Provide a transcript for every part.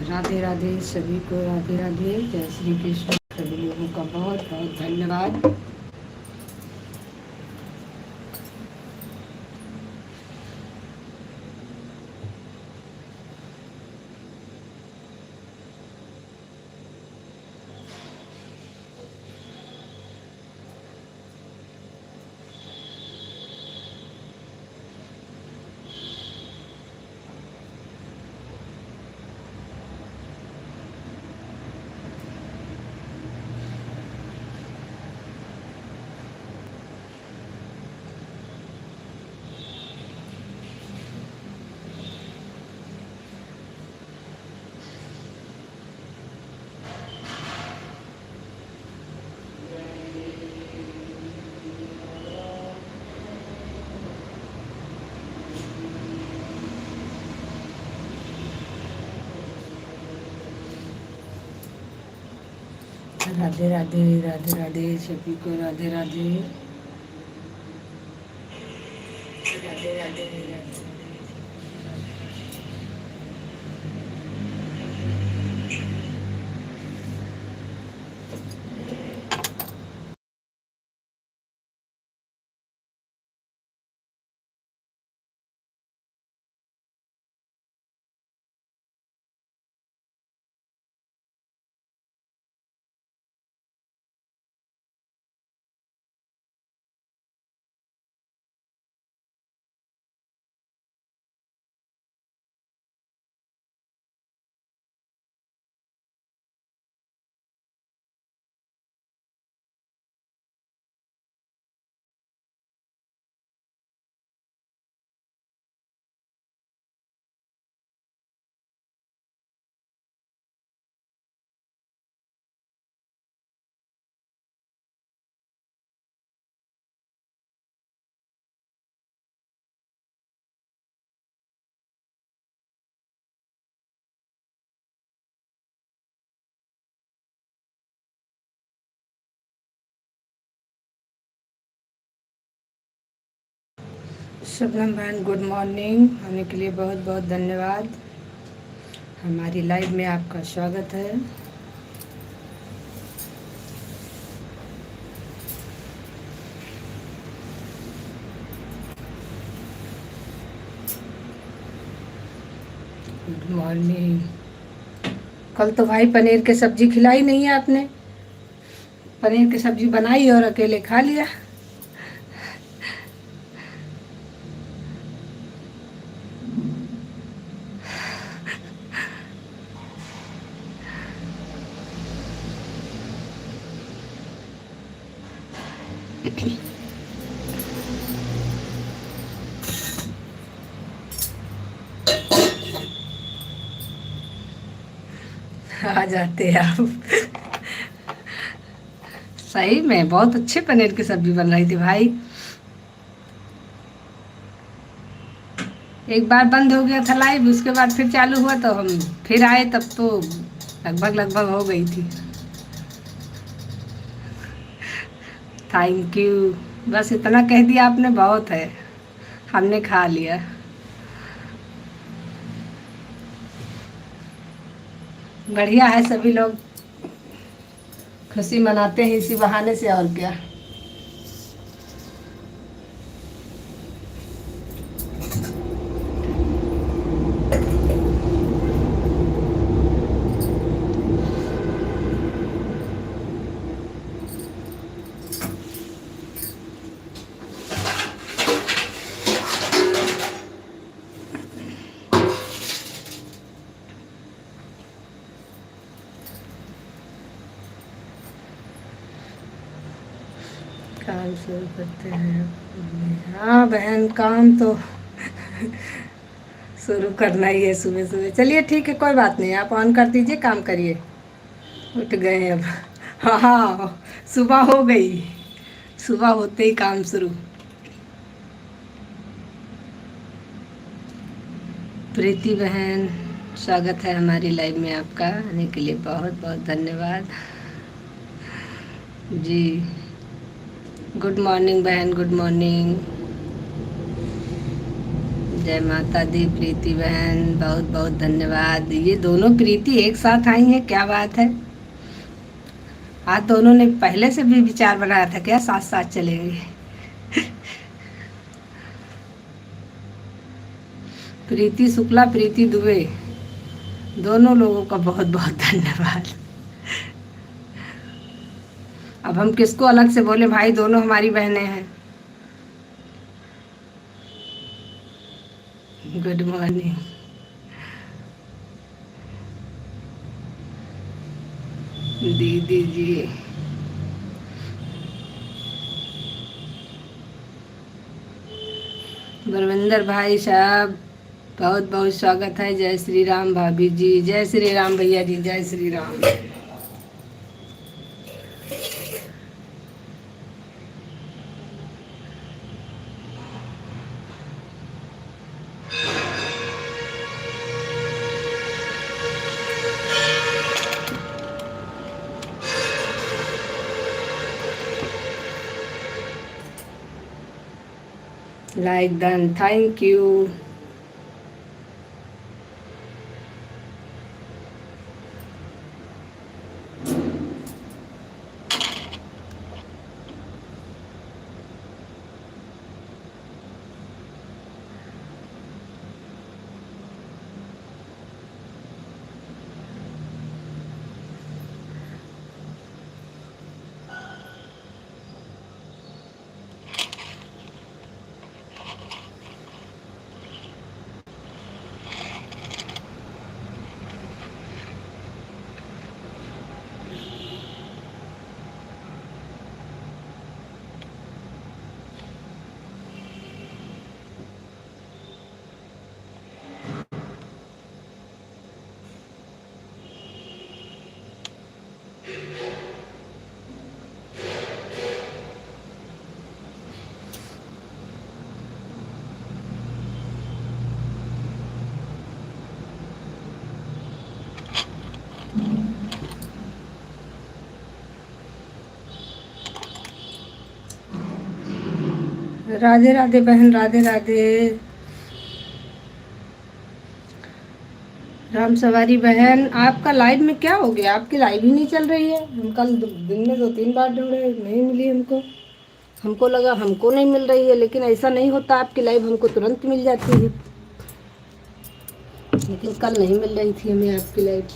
राधे राधे सभी को, राधे राधे, जय श्री कृष्ण। सभी लोगों का बहुत बहुत धन्यवाद। राधे राधे, राधे राधे सभी को, राधे राधे, राधे राधे, राधे। शबनम बहन गुड मॉर्निंग, आने के लिए बहुत बहुत धन्यवाद। हमारी लाइव में आपका स्वागत है। Good morning. कल तो भाई पनीर की सब्जी खिलाई नहीं है आपने। पनीर की सब्जी बनाई और अकेले खा लिया। आ जाते आप। सही में बहुत अच्छे पनीर की सब्जी बन रही थी भाई। एक बार बंद हो गया था लाइव, उसके बाद फिर चालू हुआ तो हम फिर आए, तब तो लगभग लगभग हो गई थी। Thank you. बस इतना कह दिया आपने, बहुत है। हमने खा लिया। बढ़िया है, सभी लोग खुशी मनाते हैं इसी बहाने से, और क्या। काम शुरू करते हैं। हाँ बहन, काम तो शुरू करना ही है सुबह सुबह। चलिए ठीक है, कोई बात नहीं, आप ऑन कर दीजिए, काम करिए। उठ गए अब। हाँ हाँ, सुबह हो गई। सुबह होते ही काम शुरू। प्रीति बहन, स्वागत है हमारी लाइव में आपका। आने के लिए बहुत बहुत धन्यवाद जी। गुड मॉर्निंग बहन, गुड मॉर्निंग। जय माता दी प्रीति बहन, बहुत बहुत धन्यवाद। ये दोनों प्रीति एक साथ आई हैं, क्या बात है। आज दोनों ने पहले से भी विचार बनाया था क्या साथ साथ चलेंगे। प्रीति शुक्ला, प्रीति दुबे, दोनों लोगों का बहुत बहुत धन्यवाद। अब हम किसको अलग से बोले, भाई दोनों हमारी बहनें हैं। गुड मॉर्निंग दीदी जी। बलविंदर भाई साहब, बहुत बहुत स्वागत है। जय श्री राम भाभी जी, जय श्री राम भैया जी, जय Shri Ram. Like done, thank you. Radhe Radhe बहन, राधे राधे। राम सवारी बहन, आपका लाइव में क्या हो गया, आपकी लाइव ही नहीं चल रही है। हम कल दिन में 2-3 बार ढूंढे, नहीं मिली हमको। हमको लगा हमको नहीं मिल रही है, लेकिन ऐसा नहीं होता, आपकी लाइव हमको तुरंत मिल जाती है। लेकिन कल नहीं मिल रही थी हमें आपकी लाइव।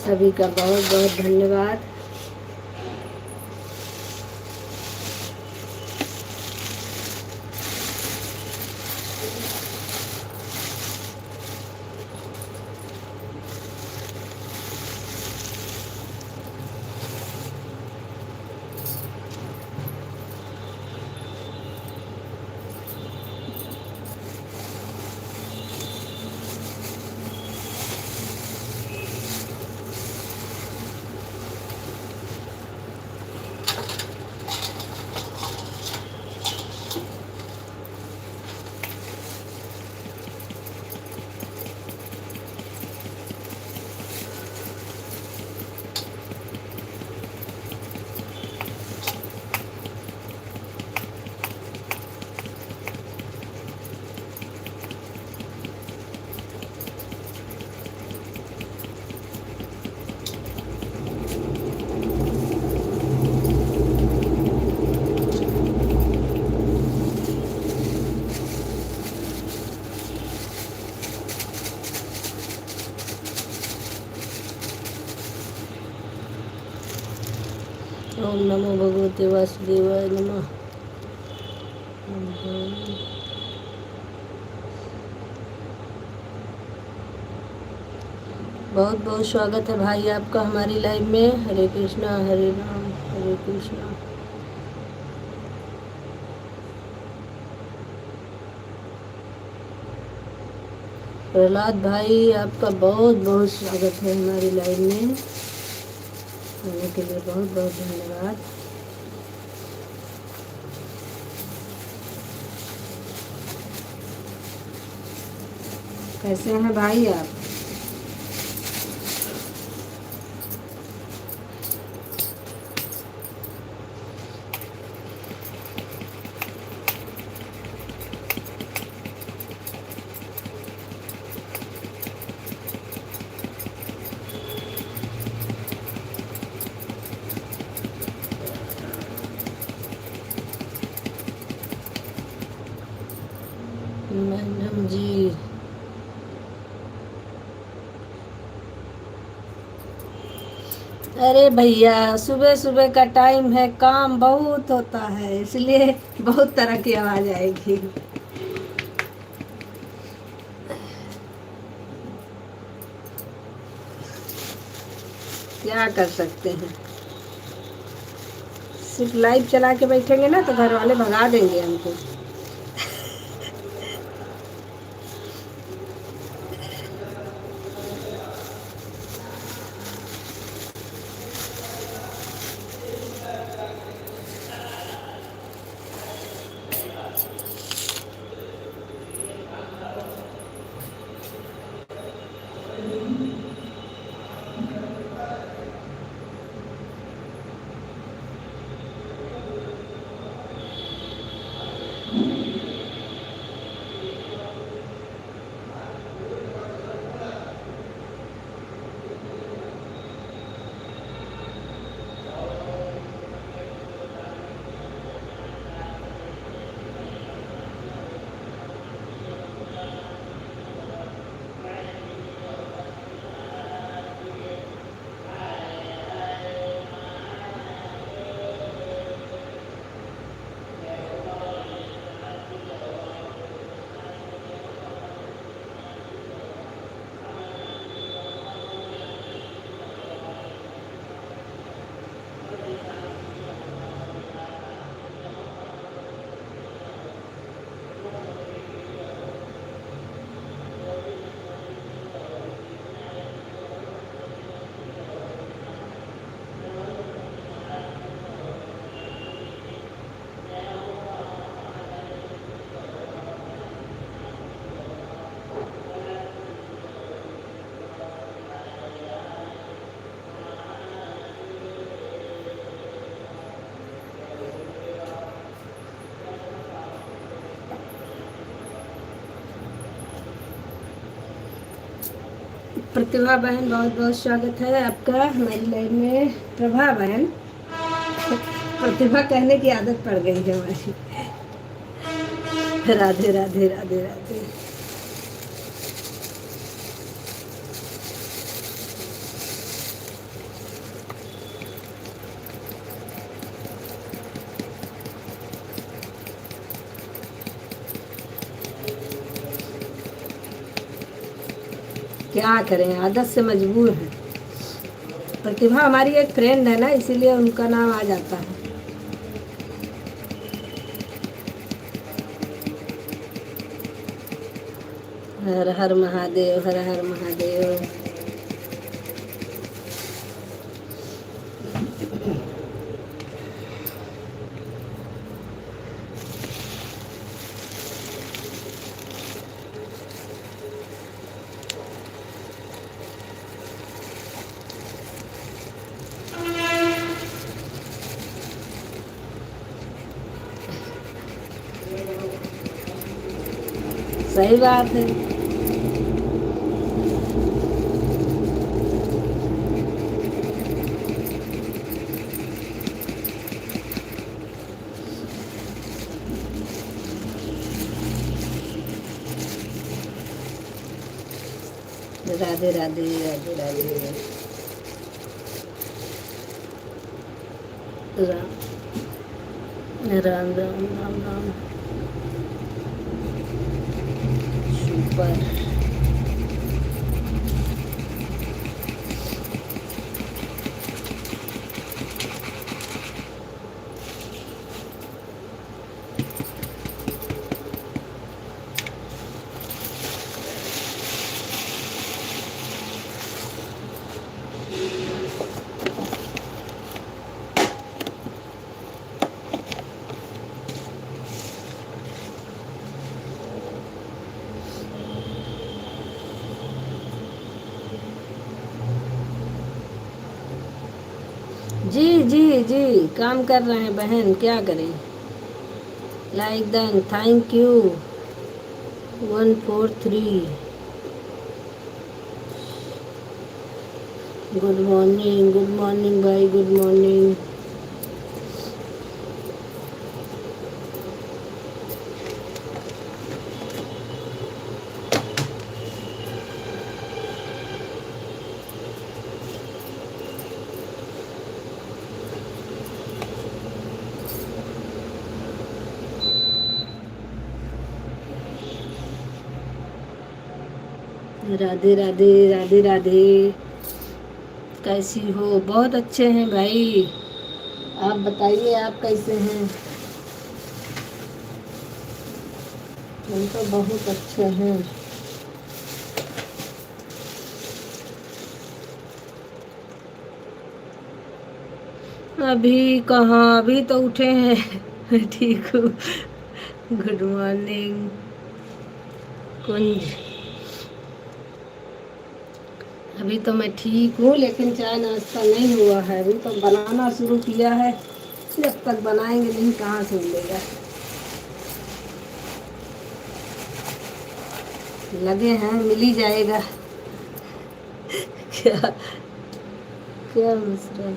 सभी का बहुत बहुत धन्यवाद। ओम नमो भगवते वासुदेवाय नमः। बहुत बहुत स्वागत है भाई आपका हमारी लाइव में। हरे कृष्णा हरे राम हरे कृष्णा। प्रहलाद भाई आपका बहुत बहुत स्वागत है हमारी लाइव में। आने के लिए बहुत बहुत धन्यवाद। कैसे हैं भाई आप? मैडम जी अरे भैया सुबह सुबह का टाइम है, काम बहुत होता है, इसलिए बहुत तरह की आवाज आएगी। क्या कर सकते हैं, सिर्फ लाइव चला के बैठेंगे ना तो घर वाले भगा देंगे हमको। प्रतिभा बहन बहुत बहुत स्वागत है आपका हमारी लाइव में। प्रभा बहन, प्रतिभा कहने की आदत पड़ गई है हमारी। राधे राधे राधे राधे। क्या करें, आदत से मजबूर है। प्रतिभा हमारी एक फ्रेंड है ना, इसीलिए उनका नाम आ जाता है। हर हर महादेव हर हर महादेव। सही बात है। राधे राधे राधे राधे राम राम राम राम राम। सुपर। जी जी जी, काम कर रहे हैं बहन, क्या करें। Like done, thank you. 143। Good morning भाई, गुड मॉर्निंग। राधे राधे राधे राधे। कैसी हो? बहुत अच्छे हैं भाई। आप बताइए, आप कैसे हैं? हम तो बहुत अच्छे हैं। अभी कहाँ, अभी तो उठे हैं। मैं ठीक हूँ। गुड मॉर्निंग कुंज। अभी तो मैं ठीक हूँ, लेकिन चाय नाश्ता नहीं हुआ है। अभी तो बनाना शुरू किया है। जब तक बनाएंगे नहीं, कहाँ से मिलेगा। लगे हैं, मिल ही जाएगा। क्या क्या मसला।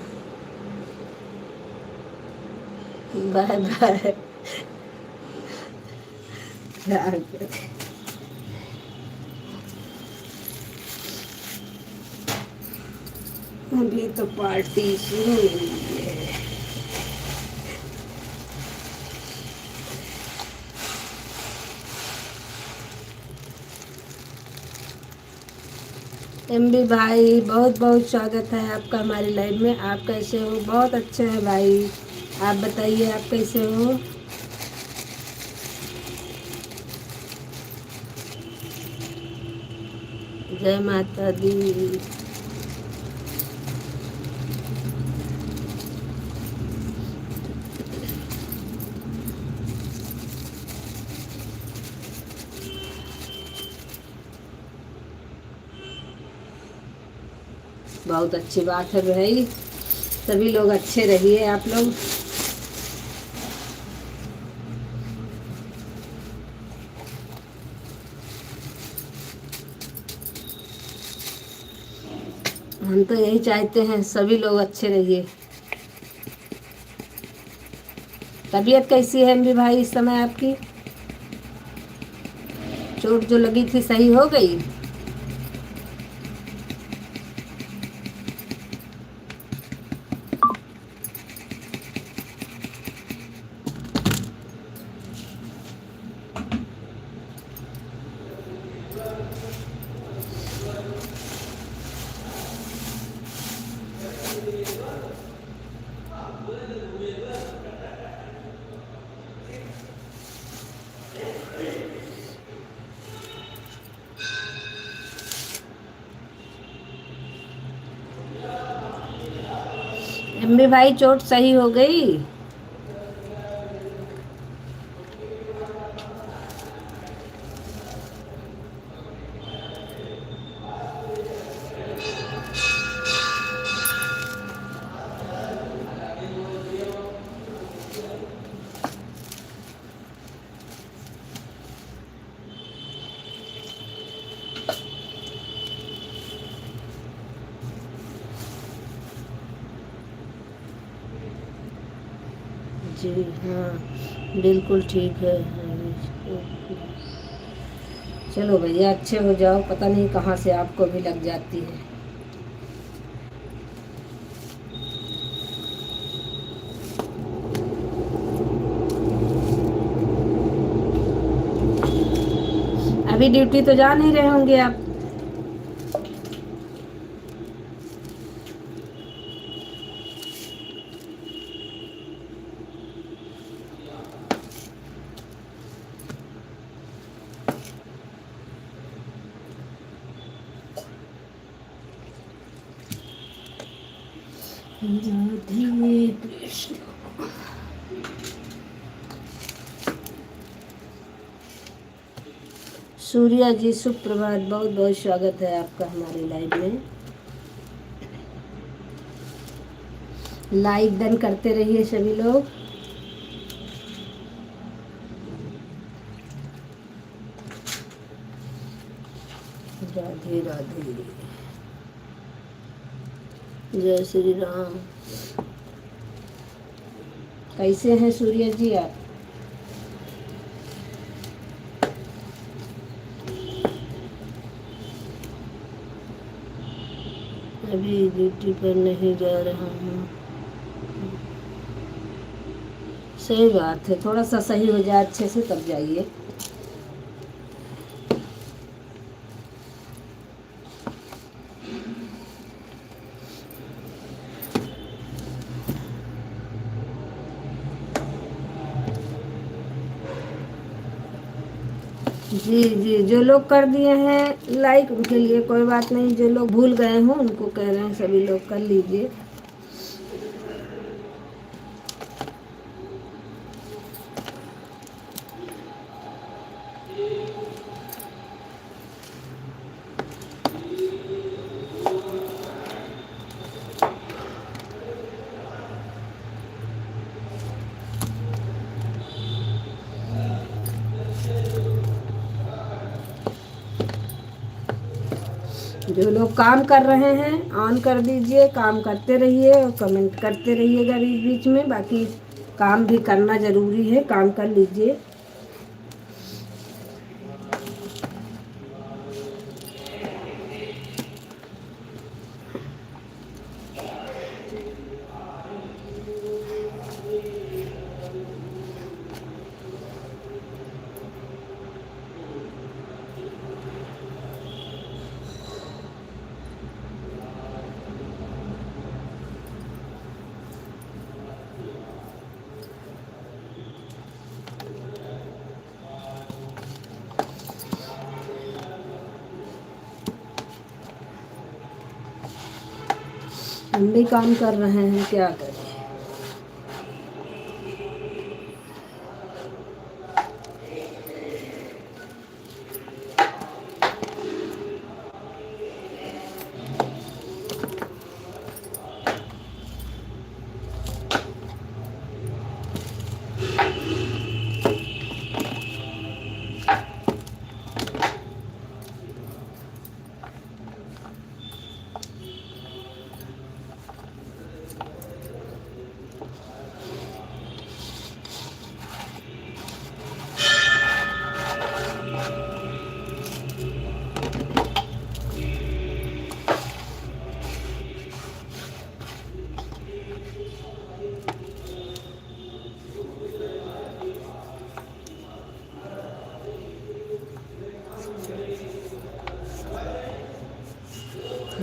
Bye bye. क्या करें। अभी तो पार्टी शुरू हुई है। एमबी भाई, बहुत बहुत स्वागत है आपका हमारी लाइव में। आप कैसे हो? बहुत अच्छे हैं भाई। आप बताइए, आप कैसे हो? जय माता दी। बहुत अच्छी बात है भाई। सभी लोग अच्छे रहिए आप लोग। हम तो यही चाहते हैं, सभी लोग अच्छे रहिए। तबीयत कैसी है एमबी भाई इस समय आपकी? चोट जो लगी थी सही हो गई? एमबी भाई चोट सही हो गई? जी हाँ, बिल्कुल ठीक है। चलो भैया, अच्छे हो जाओ। पता नहीं कहाँ से आपको भी लग जाती है। अभी ड्यूटी तो जा नहीं रहे होंगे आप? राधे कृष्ण। सूर्या जी सुप्रभात, बहुत बहुत स्वागत है आपका हमारे लाइव में। लाइक डन करते रहिए सभी लोग। राधे राधे, जय श्री राम। कैसे हैं सूर्या जी आप? अभी ड्यूटी पर नहीं जा रहा हूँ। सही बात है, थोड़ा सा सही हो जाए अच्छे से तब जाइए। जी जी, जो लोग कर दिए हैं लाइक उनके लिए कोई बात नहीं, जो लोग भूल गए हों उनको कह रहे हैं सभी लोग कर लीजिए। जो लोग काम कर रहे हैं ऑन कर दीजिए, काम करते रहिए और कमेंट करते रहिएगा बीच बीच में। बाकी काम भी करना ज़रूरी है, काम कर लीजिए। हम भी काम कर रहे हैं, क्या करें।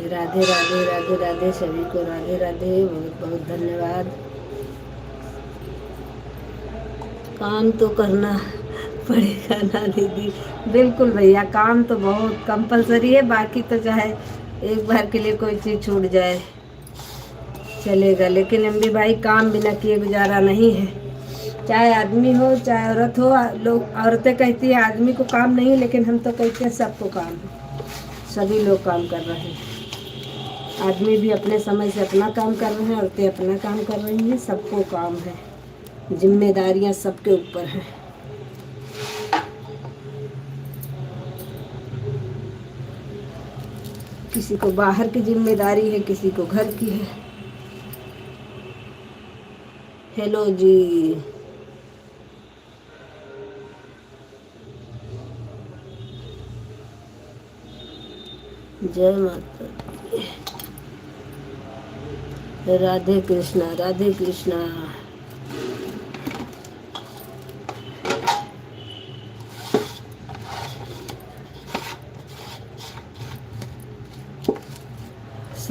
राधे राधे, राधे राधे सभी को, राधे राधे, बहुत बहुत धन्यवाद। काम तो करना पड़ेगा ना दीदी? बिल्कुल भैया, काम तो बहुत कंपलसरी है। बाकी तो चाहे एक बार के लिए कोई चीज़ छूट जाए चलेगा, लेकिन एमबी भाई काम बिना किए गुजारा नहीं है। चाहे आदमी हो चाहे औरत हो, लोग औरतें कहती हैं आदमी को काम नहीं, लेकिन हम तो कहते हैं सबको काम है। सभी लोग काम कर रहे हैं, आदमी भी अपने समय से अपना काम कर रहे हैं, औरतें अपना काम कर रही हैं, सबको काम है। जिम्मेदारियां सबके ऊपर हैं। किसी को बाहर की जिम्मेदारी है, किसी को घर की है। हेलो जी, जय माता दी। राधे कृष्णा, राधे कृष्णा।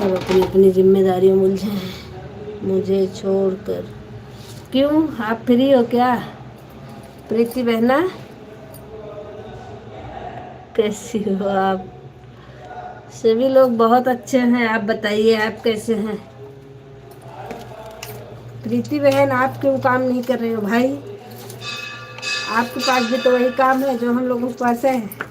सब अपनी अपनी जिम्मेदारियों में उलझे हैं मुझे छोड़कर। क्यों, आप फ्री हो क्या प्रीति बहना? कैसी हो आप? सभी लोग बहुत अच्छे हैं, आप बताइए आप कैसे हैं? प्रीति बहन, आप क्यों काम नहीं कर रहे हो भाई? आपके पास भी तो वही काम है जो हम लोगों के पास है।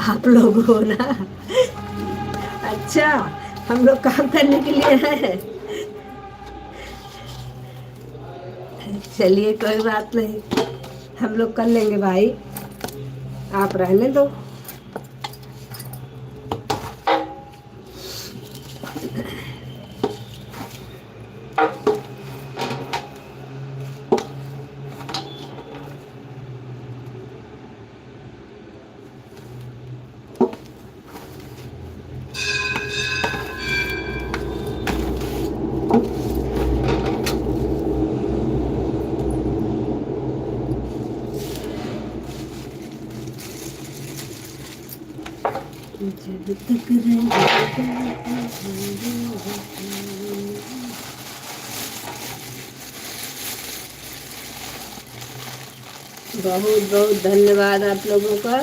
आप लोग हो ना? अच्छा, हम लोग काम करने के लिए हैं। चलिए कोई बात नहीं, हम लोग कर लेंगे भाई, आप रहने दो। जब तक बहुत बहुत धन्यवाद आप लोगों का।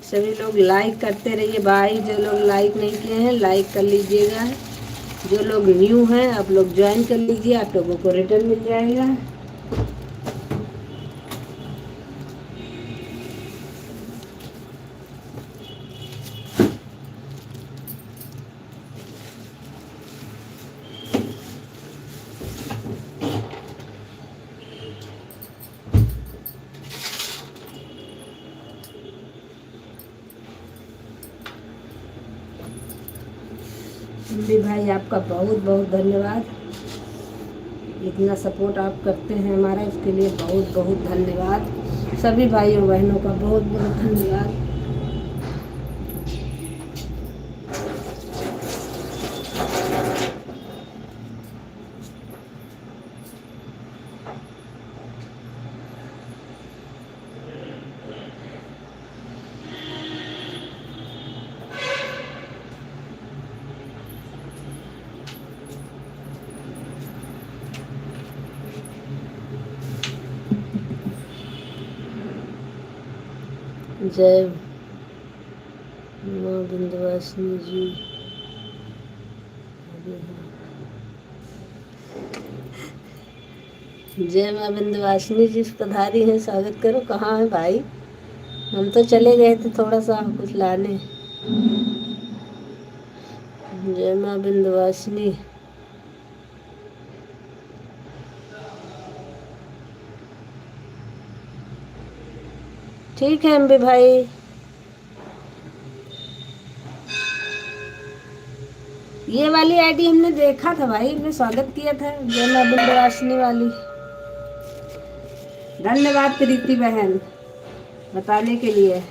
सभी लोग लाइक करते रहिए भाई, जो लोग लाइक नहीं किए हैं लाइक कर लीजिएगा। जो लोग न्यू हैं आप लोग ज्वाइन कर लीजिए, आप लोगों को रिटर्न मिल जाएगा। भी भाई आपका बहुत बहुत धन्यवाद, इतना सपोर्ट आप करते हैं हमारा, उसके लिए बहुत बहुत धन्यवाद। सभी भाइयों बहनों का बहुत बहुत धन्यवाद। जय माँ विंध्यवासिनी जी। जय माँ विंध्यवासिनी जी पधारी हैं, स्वागत करो। कहाँ है भाई? हम तो चले गए थे थोड़ा सा कुछ लाने। जय माँ विंध्यवासिनी। ठीक है अम्बे भाई। ये वाली आईडी हमने देखा था भाई, हमने स्वागत किया था जय माँ विंध्यवासिनी वाली। धन्यवाद प्रीति बहन बताने के लिए।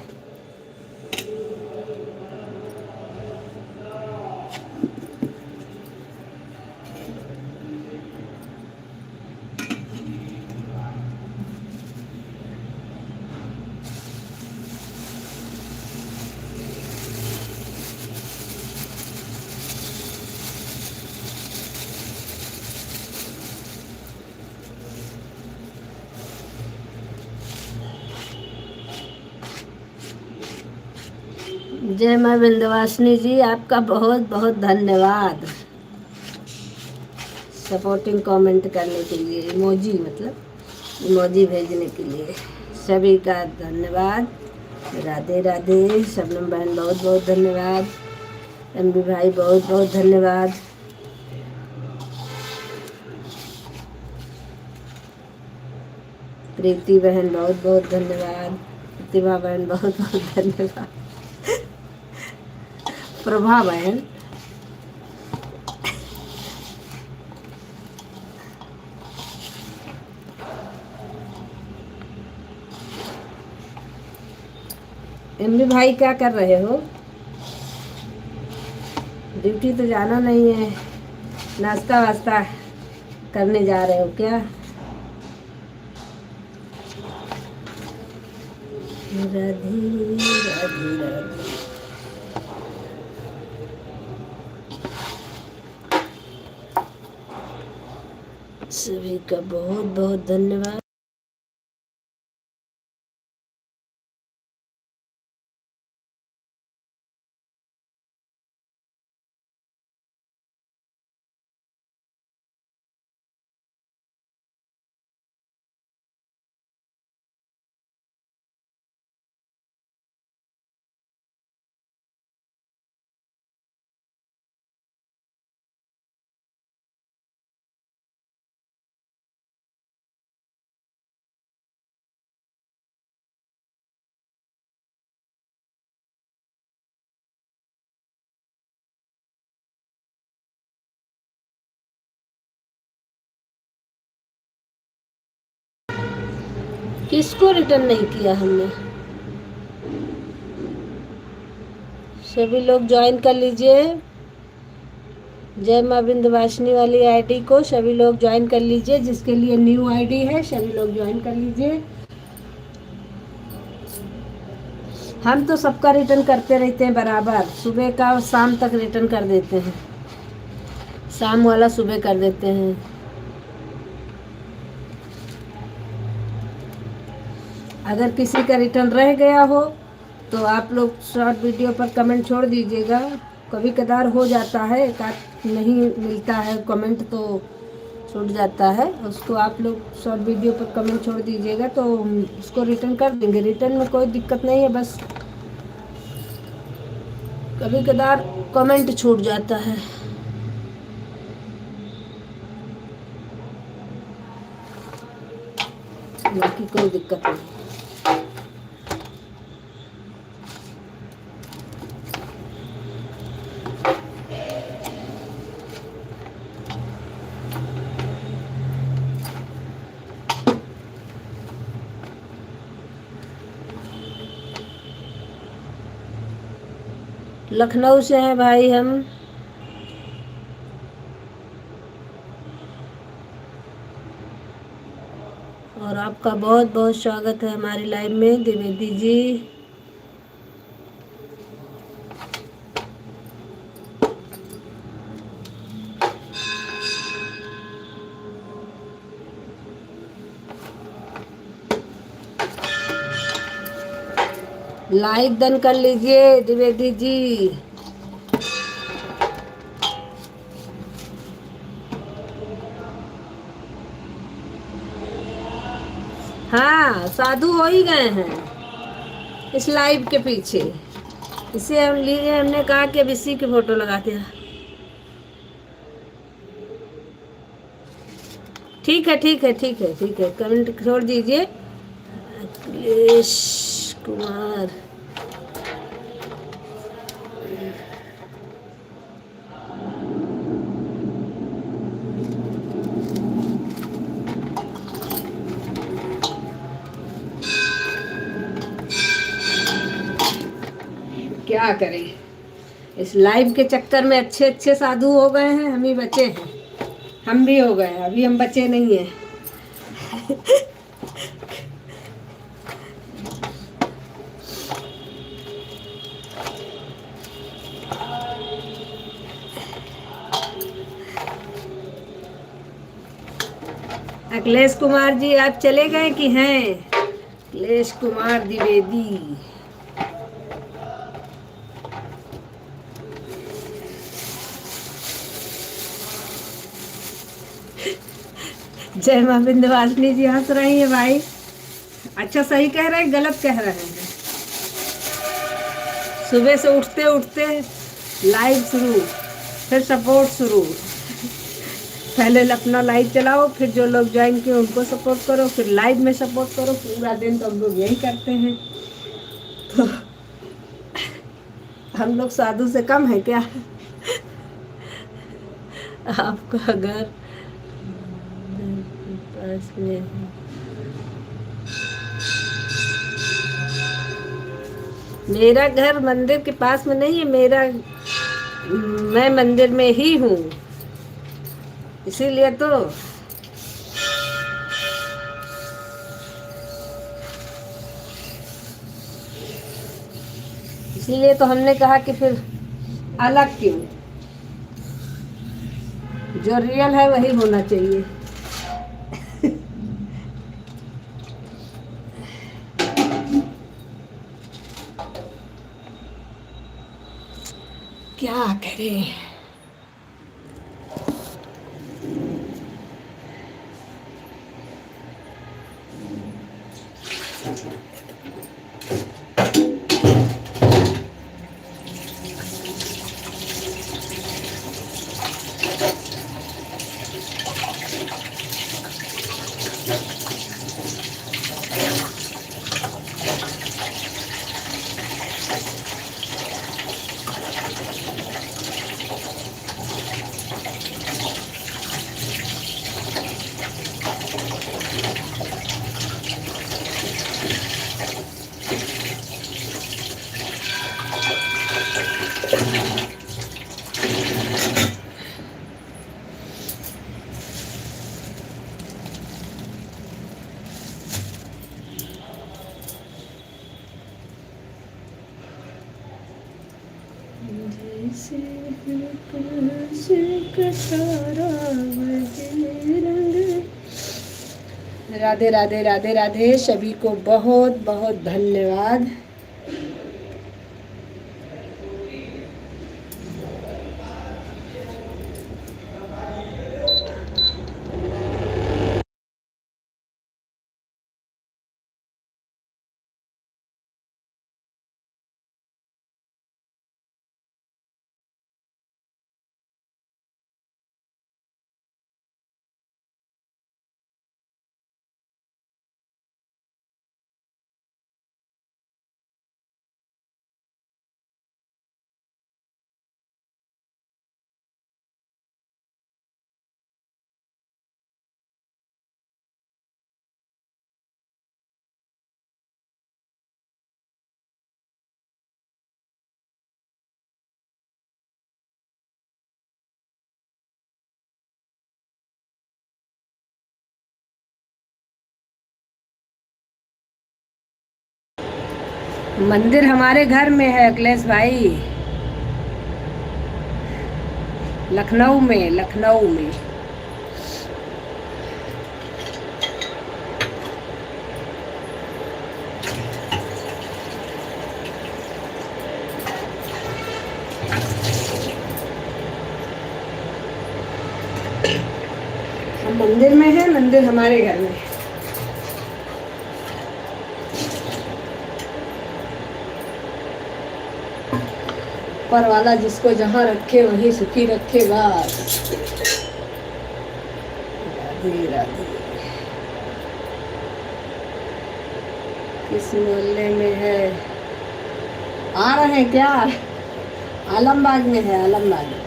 जय माँ विंध्यवासिनी जी, आपका बहुत बहुत धन्यवाद सपोर्टिंग कमेंट करने के लिए, इमोजी मतलब इमोजी भेजने के लिए। सभी का धन्यवाद। राधे राधे। शबनम बहन बहुत बहुत धन्यवाद। एमबी भाई बहुत बहुत धन्यवाद। प्रीति बहन बहुत बहुत धन्यवाद। प्रतिभा बहन बहुत बहुत धन्यवाद। प्रभा बहन एमबी भाई क्या कर रहे हो? ड्यूटी तो जाना नहीं है, नाश्ता वास्ता करने जा रहे हो क्या? राधे राधे राधे। सभी का बहुत बहुत धन्यवाद। किसको रिटर्न नहीं किया हमने? सभी लोग ज्वाइन कर लीजिए। जय माँ विंध्यवासिनी वाली आईडी को सभी लोग ज्वाइन कर लीजिए। जिसके लिए न्यू आईडी है सभी लोग ज्वाइन कर लीजिए। हम तो सबका रिटर्न करते रहते हैं बराबर, सुबह का और शाम तक रिटर्न कर देते हैं। शाम वाला सुबह कर देते हैं। अगर किसी का रिटर्न रह गया हो तो आप लोग शॉर्ट वीडियो पर कमेंट छोड़ दीजिएगा। कभी कदार हो जाता है, एक आध नहीं मिलता है कमेंट तो छूट जाता है, उसको आप लोग शॉर्ट वीडियो पर कमेंट छोड़ दीजिएगा तो उसको रिटर्न कर देंगे। रिटर्न में कोई दिक्कत नहीं है, बस कभी कदार कमेंट छूट जाता है। बाकी कोई दिक्कत नहीं। लखनऊ से हैं भाई हम। और आपका बहुत बहुत स्वागत है हमारी लाइव में द्विवेदी जी। लाइक डन कर लीजिए द्विवेदी जी। हाँ, साधु हो ही गए हैं इस लाइव के पीछे। इसे हम लिए, हमने कहा कि अब इसी की फोटो लगाते हैं। ठीक है ठीक है ठीक है ठीक है, कमेंट छोड़ दीजिए। अखिलेश कुमार, क्या करें, इस लाइव के चक्कर में अच्छे अच्छे साधु हो गए हैं, हम ही बचे हैं। हम भी हो गए, अभी हम बचे नहीं हैं। अखिलेश कुमार जी आप चले गए कि हैं? अखिलेश कुमार द्विवेदी, जय मां विंध्यवासिनी जी हंस रही है भाई। अच्छा सही कह रहे हैं गलत कह रहे हैं? सुबह से उठते उठते लाइव शुरू, फिर सपोर्ट शुरू। पहले अपना लाइव चलाओ, फिर जो लोग ज्वाइन किए उनको सपोर्ट करो, फिर लाइव में सपोर्ट करो। पूरा दिन तो हम लोग यही करते हैं। तो हम लोग साधु से कम है क्या? आपका घर पास में मेरा घर मंदिर के पास में नहीं है, मेरा मैं मंदिर में ही हूँ, इसीलिए तो। इसीलिए तो हमने कहा कि फिर अलग क्यों, जो रियल है वही होना चाहिए। क्या करें। जैसे आकाश का तारा बजे रंग। राधे राधे राधे राधे, सभी को बहुत बहुत धन्यवाद। मंदिर हमारे घर में है अखिलेश भाई, लखनऊ में, लखनऊ में। हम मंदिर में है, मंदिर हमारे घर में। ऊपर वाला जिसको जहाँ रखे वहीं सुखी रखे बस। राधे राधे। किस मोहल्ले में है, आ रहे हैं क्या? आलमबाग में है, आलमबाग में।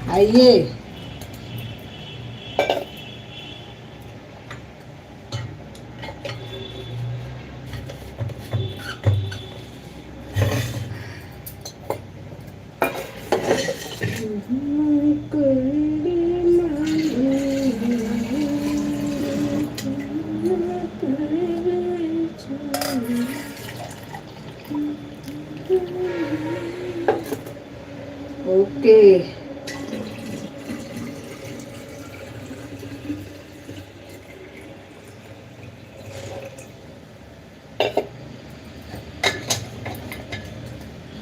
आइए। ओके।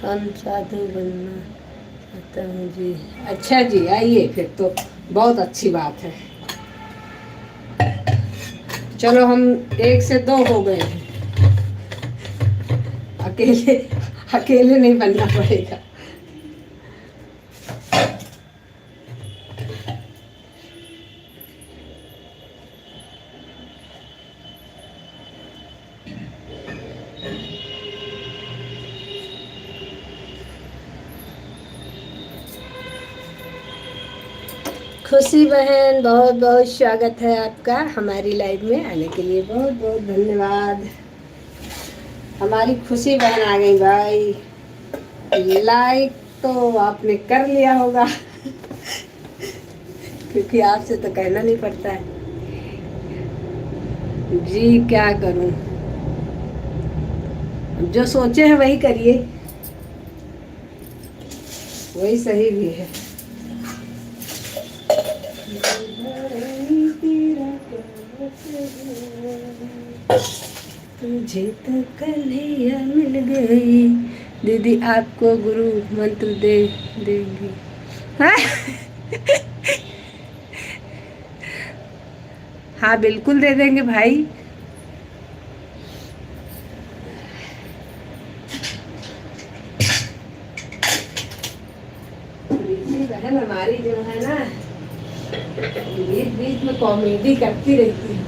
हम साधु बनना चाहता हूँ जी। अच्छा जी, आइए फिर तो बहुत अच्छी बात है। चलो हम 1 से 2 हो गए हैं। अकेले अकेले नहीं बनना पड़ेगा। खुशी बहन, बहुत बहुत स्वागत है आपका हमारी लाइव में आने के लिए, बहुत बहुत धन्यवाद। हमारी खुशी बहन आ गई भाई। लाइक तो आपने कर लिया होगा क्योंकि आपसे तो कहना नहीं पड़ता है जी। क्या करूं, जो सोचे हैं वही करिए, वही सही भी है। तुझे तो कन्हैया मिल गई, दीदी आपको गुरु मंत्र दे देंगी। हाँ हाँ बिल्कुल दे देंगे भाई। बहन हमारी जो है ना, बीच बीच में कॉमेडी करती रहती है।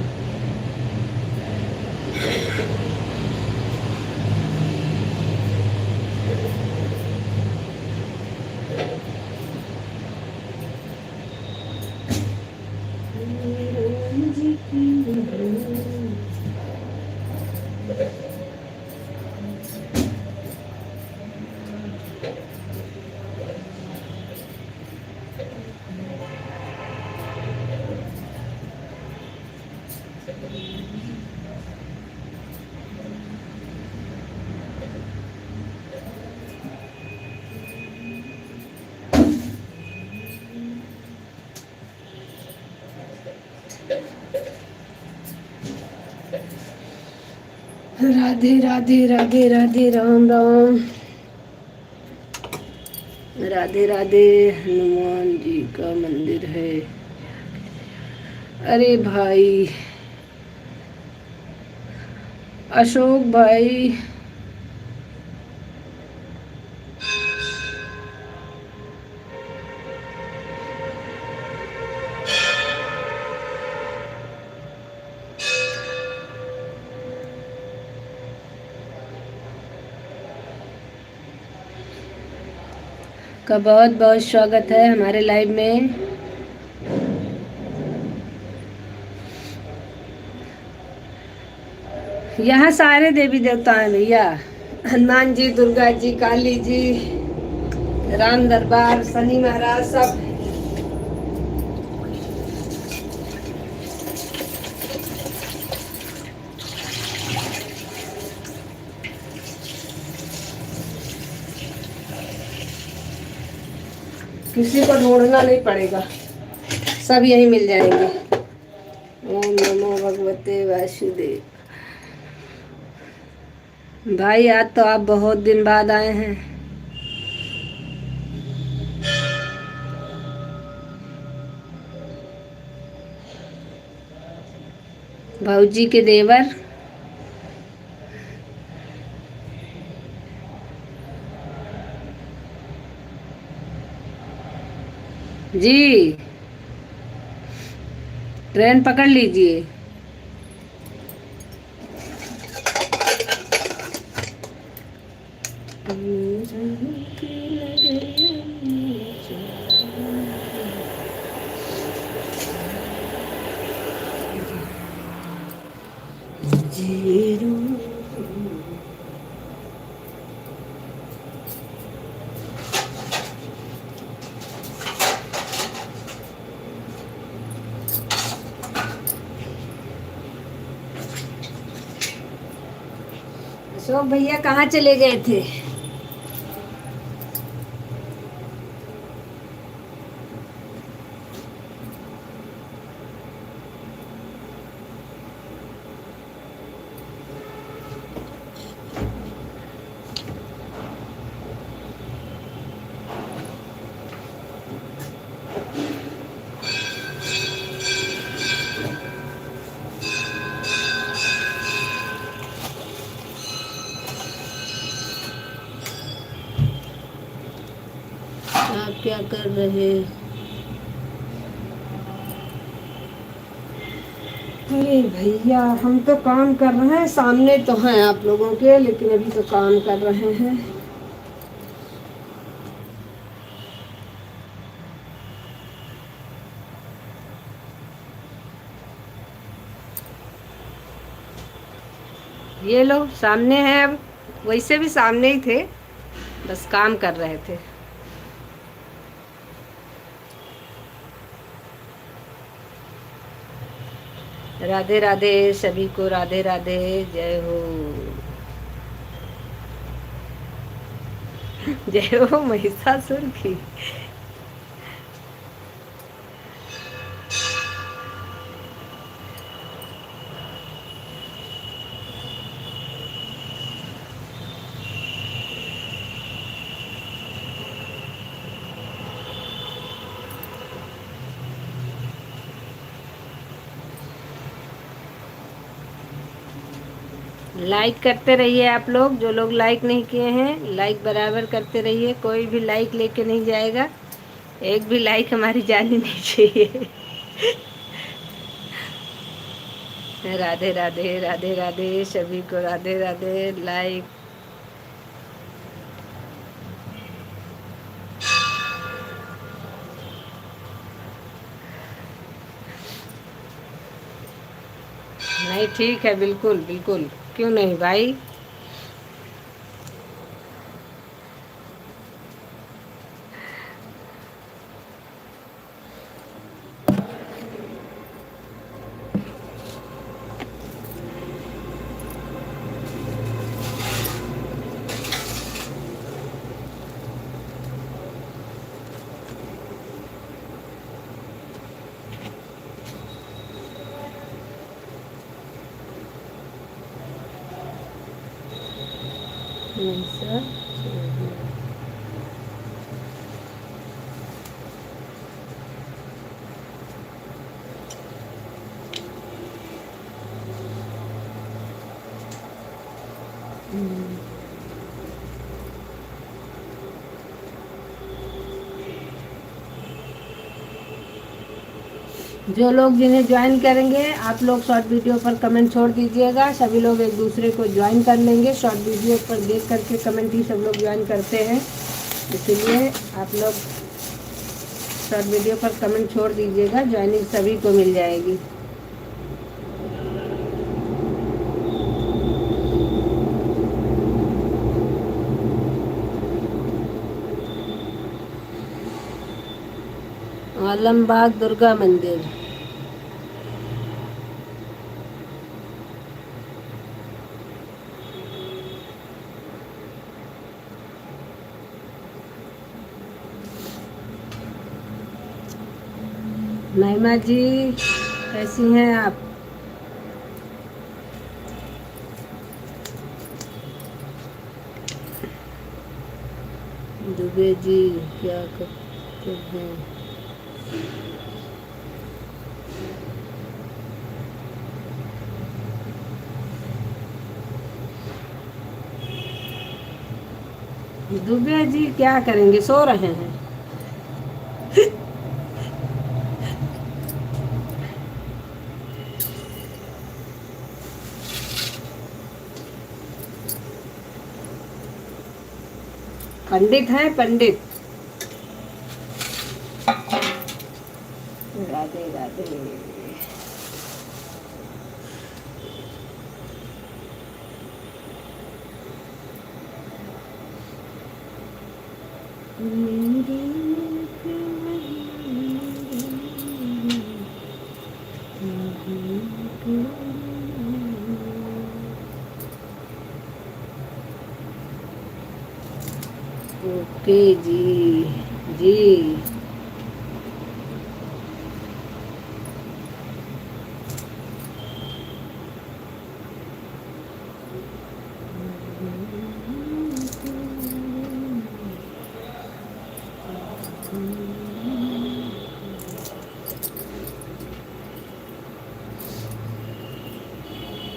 राधे राधे राधे राधे राम राम। राधे राधे। हनुमान जी का मंदिर है। अरे भाई अशोक भाई, का बहुत बहुत स्वागत है हमारे लाइव में। यहाँ सारे देवी देवता हैं भैया, हनुमान जी, दुर्गा जी, काली जी, राम दरबार, शनि महाराज, सब। किसी को ढूंढना नहीं पड़ेगा, सब यहीं मिल जाएंगे। ओम नमो भगवते वासुदेव। भाई आज तो आप बहुत दिन बाद आए हैं। भाऊजी के देवर जी, ट्रेन पकड़ लीजिए। अशोक भैया कहाँ चले गए थे? आप क्या कर रहे? अरे भैया हम तो काम कर रहे हैं, सामने तो हैं आप लोगों के, लेकिन अभी तो काम कर रहे हैं। ये लो सामने है अब। वैसे भी सामने ही थे, बस काम कर रहे थे। राधे राधे सभी को, राधे राधे, जय हो। जय हो महिषासुर की। लाइक करते रहिए आप लोग, जो लोग लाइक नहीं किए हैं लाइक बराबर करते रहिए। कोई भी लाइक लेके नहीं जाएगा, एक भी लाइक हमारी जानी नहीं चाहिए। राधे राधे, राधे राधे सभी को, राधे राधे। लाइक नहीं, ठीक है, बिल्कुल बिल्कुल, क्यों नहीं भाई। नहीं सर। जो लोग जिन्हें ज्वाइन करेंगे, आप लोग शॉर्ट वीडियो पर कमेंट छोड़ दीजिएगा। सभी लोग एक दूसरे को ज्वाइन कर लेंगे। शॉर्ट वीडियो पर देख करके कमेंट ही सब लोग ज्वाइन करते हैं, इसीलिए आप लोग शॉर्ट वीडियो पर कमेंट छोड़ दीजिएगा, ज्वाइनिंग सभी को मिल जाएगी। आलमबाग दुर्गा मंदिर। महिमा जी कैसी हैं आप? दुबे जी क्या करते हैं? दुबे जी क्या करेंगे, सो रहे हैं। पंडित हैं पंडित। राधे राधे। ओके जी जी।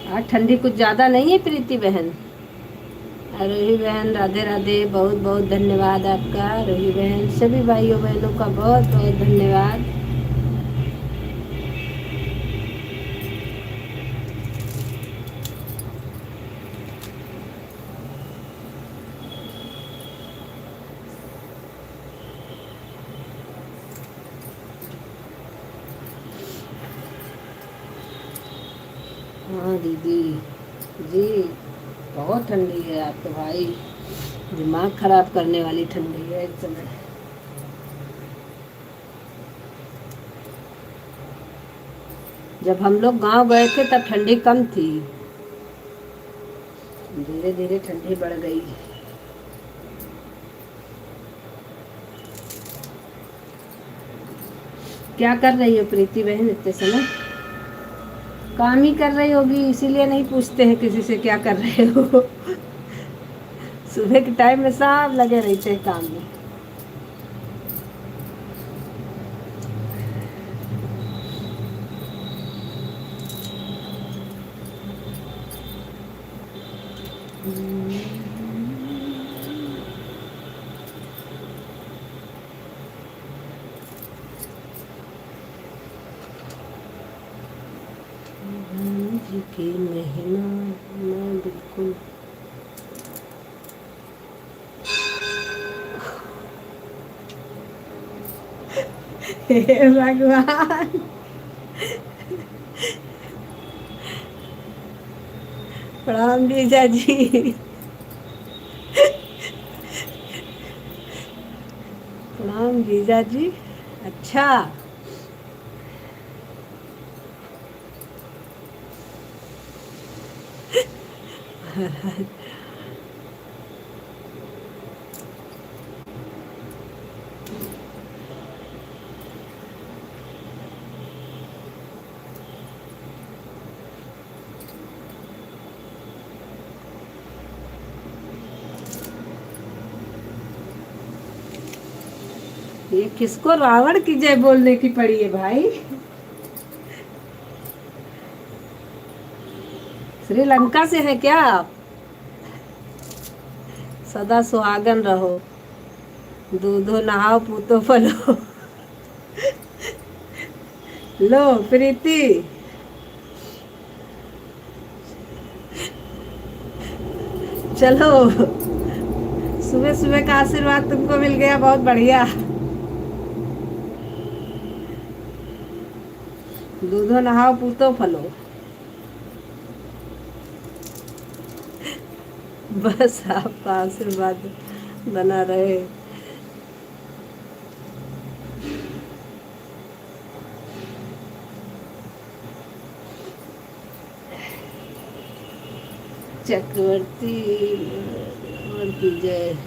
आज ठंडी कुछ ज़्यादा नहीं है प्रीति बहन। रोही बहन राधे राधे, बहुत बहुत धन्यवाद आपका। रोही बहन, सभी भाइयों बहनों का बहुत बहुत धन्यवाद। हाँ दीदी। जी, बहुत ठंडी है आप तो भाई, दिमाग खराब करने वाली ठंडी है इस समय। जब हम लोग गांव गए थे तब ठंडी कम थी, धीरे धीरे ठंडी बढ़ गई। क्या कर रही हो प्रीति बहन इतने समय? काम ही कर रही होगी, इसीलिए नहीं पूछते हैं किसी से क्या कर रहे हो। सुबह के टाइम में सब लगे रहते हैं काम में। जी की महिमा मैं बिल्कुल। हे भगवान। प्रणाम जीजा जी। प्रणाम जीजा जी। अच्छा। ये किसको रावण की जय बोलने की पड़ी है भाई? श्रीलंका से है क्या आप? सदा सुहागन रहो, दूधो नहाओ पूतो फलो। लो प्रीति, चलो, सुबह सुबह का आशीर्वाद तुमको मिल गया, बहुत बढ़िया। दूधो नहाओ पूतो फलो। बस आपका आशीर्वाद बना रहे। चक्रवर्ती और की जय।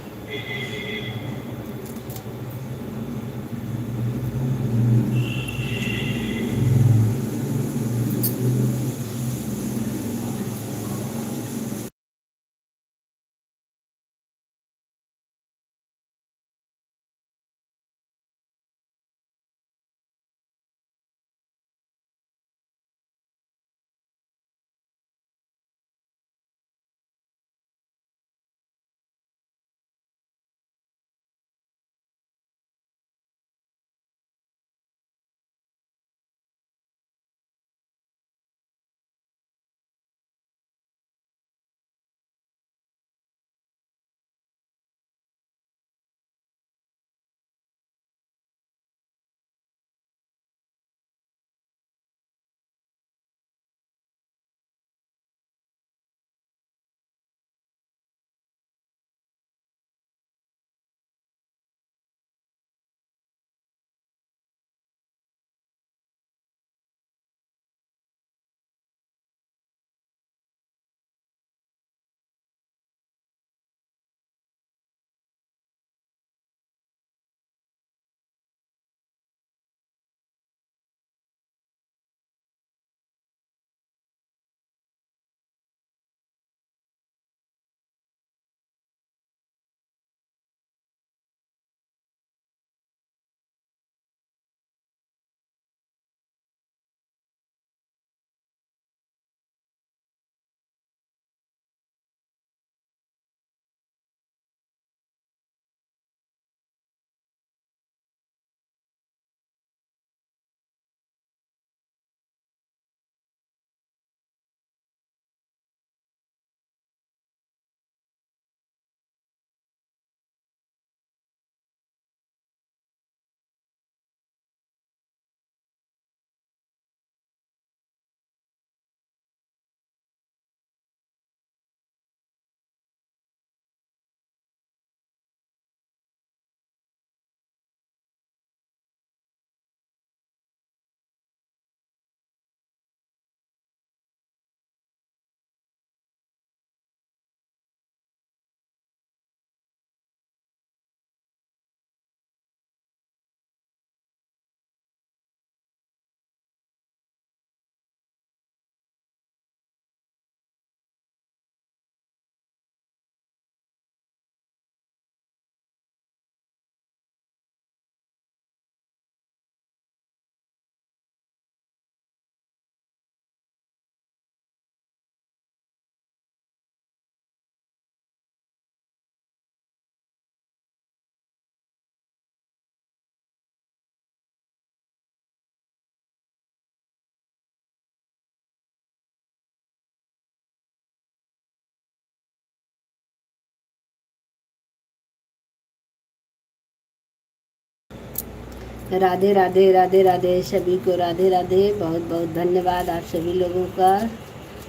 राधे राधे राधे राधे सभी को राधे राधे। बहुत बहुत धन्यवाद आप सभी लोगों का।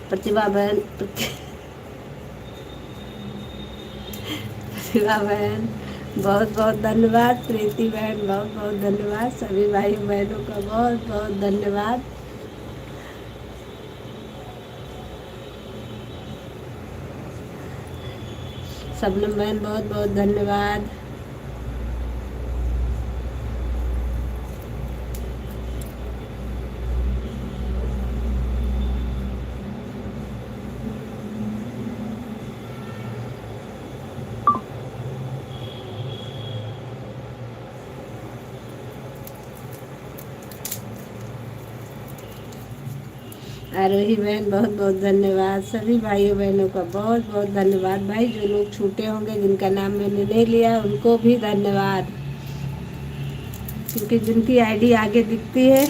प्रतिभा बहन प्रतिभा बहन बहुत बहुत धन्यवाद। प्रीति बहन बहुत बहुत धन्यवाद। सभी भाई बहनों का बहुत बहुत धन्यवाद। सबनम बहन बहुत बहुत धन्यवाद। आरोही बहन बहुत बहुत धन्यवाद। सभी भाइयों बहनों का बहुत बहुत धन्यवाद। भाई जो लोग छूटे होंगे जिनका नाम मैंने नहीं लिया उनको भी धन्यवाद, क्योंकि जिनकी आईडी आगे दिखती है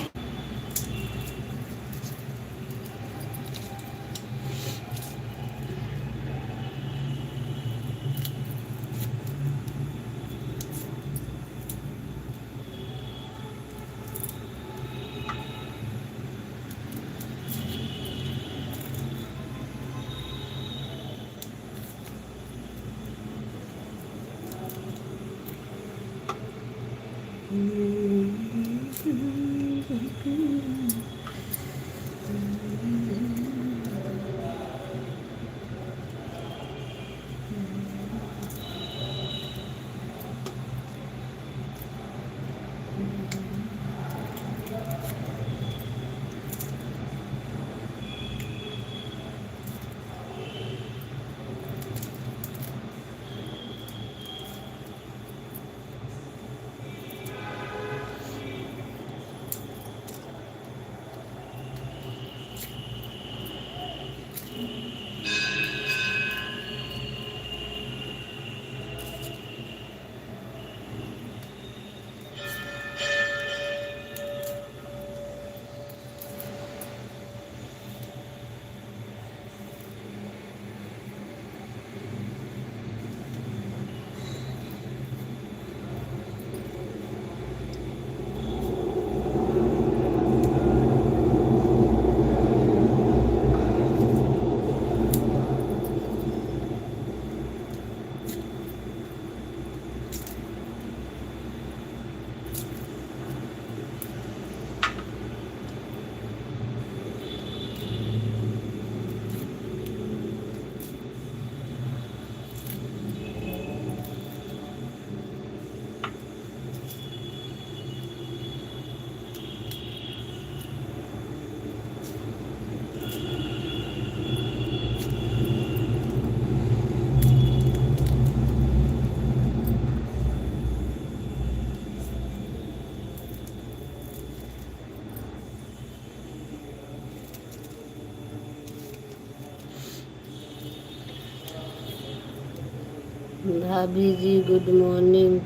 भाभी जी गुड मॉर्निंग।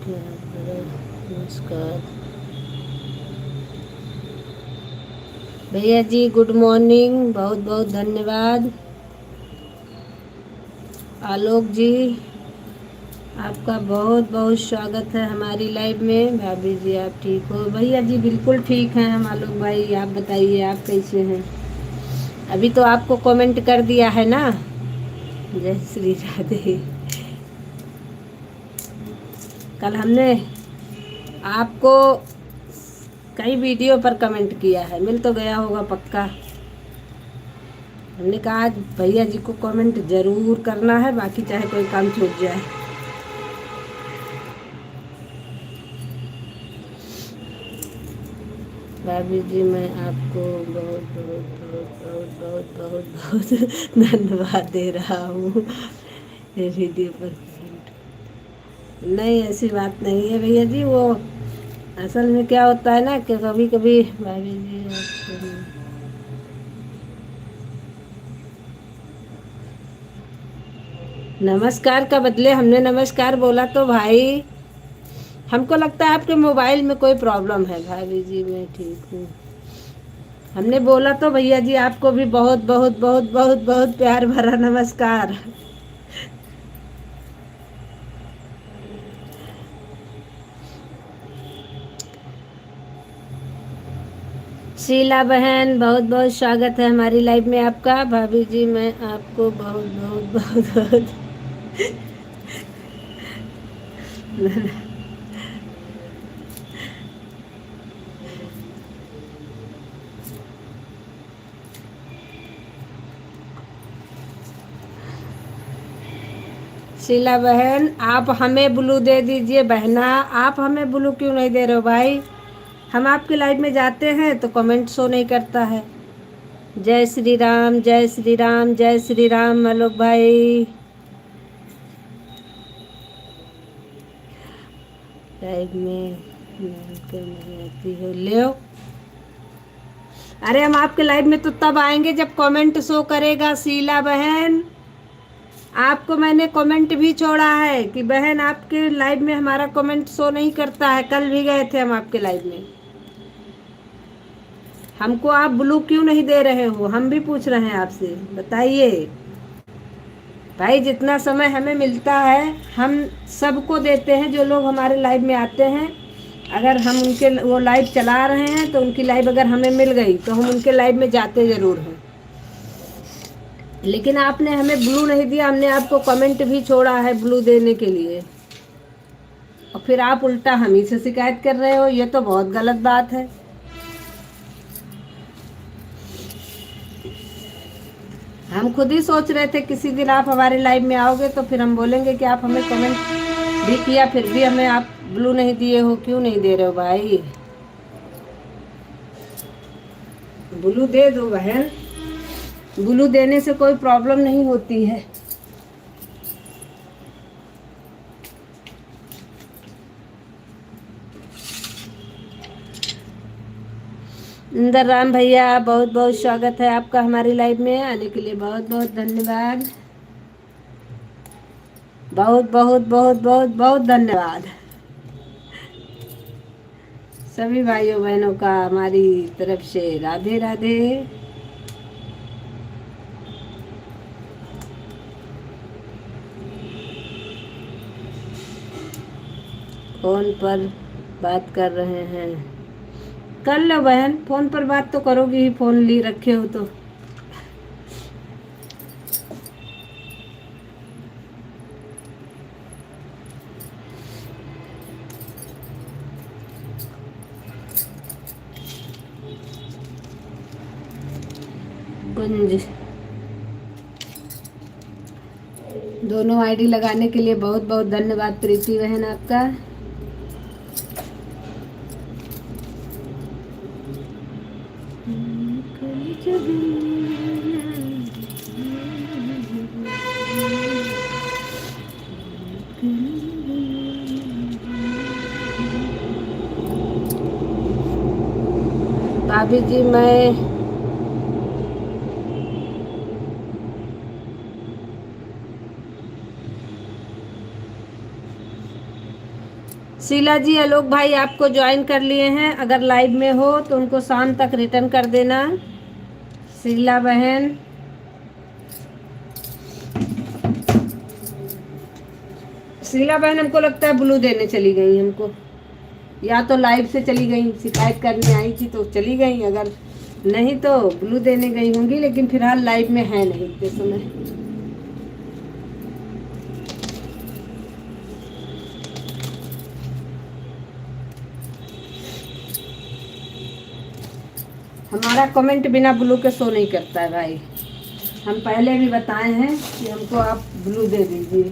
नमस्कार भैया जी, गुड मॉर्निंग। बहुत बहुत धन्यवाद। आलोक जी आपका बहुत बहुत स्वागत है हमारी लाइव में। भाभी जी आप ठीक हो? भैया जी बिल्कुल ठीक हैं हम। आलोक भाई आप बताइए आप कैसे हैं? अभी तो आपको कमेंट कर दिया है ना। जय श्री राधे। कल हमने आपको कई वीडियो पर कमेंट किया है, मिल तो गया होगा पक्का। हमने कहा आज भैया जी को कमेंट ज़रूर करना है, बाकी चाहे कोई काम छूट जाए। भाभी जी मैं आपको बहुत बहुत बहुत बहुत बहुत बहुत बहुत धन्यवाद दे रहा हूँ वीडियो पर। नहीं ऐसी बात नहीं है भैया जी, वो असल में क्या होता है ना कि कभी कभी भाभी जी नमस्कार का बदले हमने नमस्कार बोला तो भाई हमको लगता है आपके मोबाइल में कोई प्रॉब्लम है। भाभी जी मैं ठीक हूँ हमने बोला तो भैया जी आपको भी बहुत बहुत बहुत बहुत बहुत प्यार भरा नमस्कार। शीला बहन बहुत बहुत स्वागत है हमारी लाइव में आपका। भाभी जी मैं आपको बहुत बहुत बहुत बहुत शीला बहन आप हमें ब्लू दे दीजिए। बहना आप हमें ब्लू क्यों नहीं दे रहे हो भाई? हम आपकी लाइव में जाते हैं तो कमेंट शो नहीं करता है। जय श्री राम, जय श्री राम, जय श्री राम आलोक भाई। लाइव में नहीं आती हो ले। अरे हम आपके लाइव में तो तब आएंगे जब कमेंट शो करेगा शीला बहन। आपको मैंने कमेंट भी छोड़ा है कि बहन आपके लाइव में हमारा कमेंट शो नहीं करता है। कल भी गए थे हम आपके लाइव में। हमको आप ब्लू क्यों नहीं दे रहे हो? हम भी पूछ रहे हैं आपसे, बताइए भाई। जितना समय हमें मिलता है हम सबको देते हैं जो लोग हमारे लाइव में आते हैं। अगर हम उनके वो लाइव चला रहे हैं तो उनकी लाइव अगर हमें मिल गई तो हम उनके लाइव में जाते ज़रूर हैं। लेकिन आपने हमें ब्लू नहीं दिया। हमने आपको कमेंट भी छोड़ा है ब्लू देने के लिए, और फिर आप उल्टा हम ही से शिकायत कर रहे हो। ये तो बहुत गलत बात है। हम खुद ही सोच रहे थे किसी दिन आप हमारे लाइव में आओगे तो फिर हम बोलेंगे कि आप हमें कमेंट भी किया, फिर भी हमें आप ब्लू नहीं दिए हो। क्यों नहीं दे रहे हो भाई? ब्लू दे दो बहन। ब्लू देने से कोई प्रॉब्लम नहीं होती है। इंदर राम भैया बहुत बहुत स्वागत है आपका हमारी लाइव में। आने के लिए बहुत बहुत धन्यवाद। बहुत बहुत बहुत बहुत बहुत धन्यवाद सभी भाइयों बहनों का हमारी तरफ से। राधे राधे। फोन पर बात कर रहे हैं? कर लो बहन, फोन पर बात तो करोगी ही, फोन ली रखे हो तो। कुंज दोनों आईडी लगाने के लिए बहुत बहुत धन्यवाद प्रीति बहन आपका। भाभी जी मैं शीला जी आलोक भाई आपको ज्वाइन कर लिए हैं। अगर लाइव में हो तो उनको शाम तक रिटर्न कर देना। शीला बहन हमको लगता है ब्लू देने चली गई हमको, या तो लाइव से चली गई, शिकायत करने आई थी तो चली गई, अगर नहीं तो ब्लू देने गई होंगी। लेकिन फिलहाल लाइव में है नहीं इतने समय। हमारा कमेंट बिना ब्लू के शो नहीं करता है भाई। हम पहले भी बताए हैं कि हमको आप ब्लू दे दीजिए।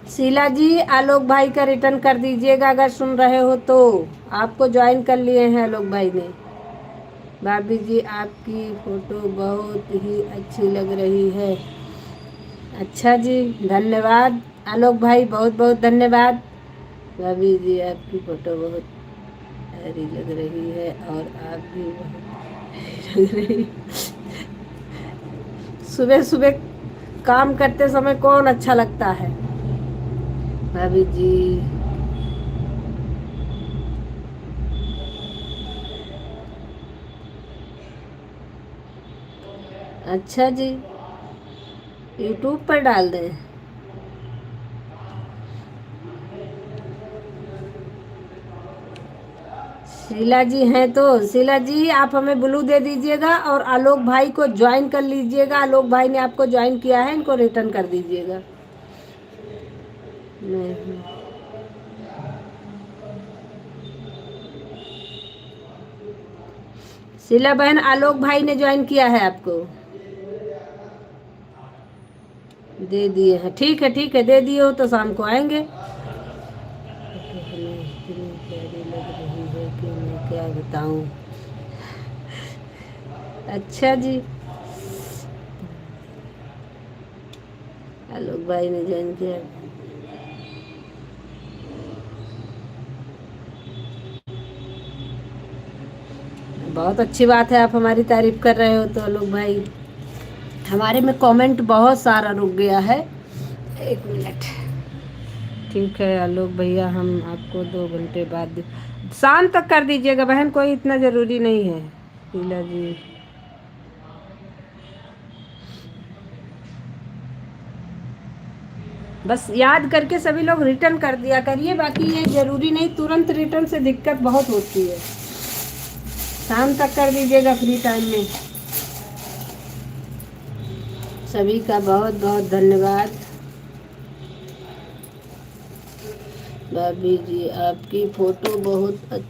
शीला जी आलोक भाई का रिटर्न कर दीजिएगा अगर सुन रहे हो तो। आपको ज्वाइन कर लिए हैं आलोक भाई ने। भाभी जी आपकी फ़ोटो बहुत ही अच्छी लग रही है। अच्छा जी, धन्यवाद आलोक भाई, बहुत बहुत धन्यवाद। भाभी जी आपकी फ़ोटो बहुत प्यारी लग रही है और आप भी बहुत प्यारी लग रही। सुबह सुबह काम करते समय कौन अच्छा लगता है भाभी जी। अच्छा जी, यूट्यूब पर डाल दें। शीला जी हैं तो शीला जी आप हमें ब्लू दे दीजिएगा और आलोक भाई को ज्वाइन कर लीजिएगा। आलोक भाई ने आपको ज्वाइन किया है, इनको रिटर्न कर दीजिएगा। नहीं, शीला बहन आलोक भाई ने ज्वाइन किया है आपको, दे दिए हैं। ठीक है ठीक है, दे दिए हो तो शाम को आएंगे। फोटो हमें इतनी प्यारी लग रही है कि मैं क्या बताऊं। अच्छा जी, आलोक भाई ने ज्वाइन किया। बहुत अच्छी बात है, आप हमारी तारीफ कर रहे हो तो आलोक भाई। हमारे में कमेंट बहुत सारा रुक गया है, एक मिनट। ठीक है आलोक भैया, हम आपको 2 घंटे बाद शाम तक कर दीजिएगा बहन, कोई इतना ज़रूरी नहीं है। शीला जी, बस याद करके सभी लोग रिटर्न कर दिया करिए, बाकी ये ज़रूरी नहीं तुरंत रिटर्न से दिक्कत बहुत होती है। शाम तक कर दीजिएगा फ्री टाइम में। सभी का बहुत बहुत धन्यवाद। भाभी जी आपकी फ़ोटो बहुत अच्छी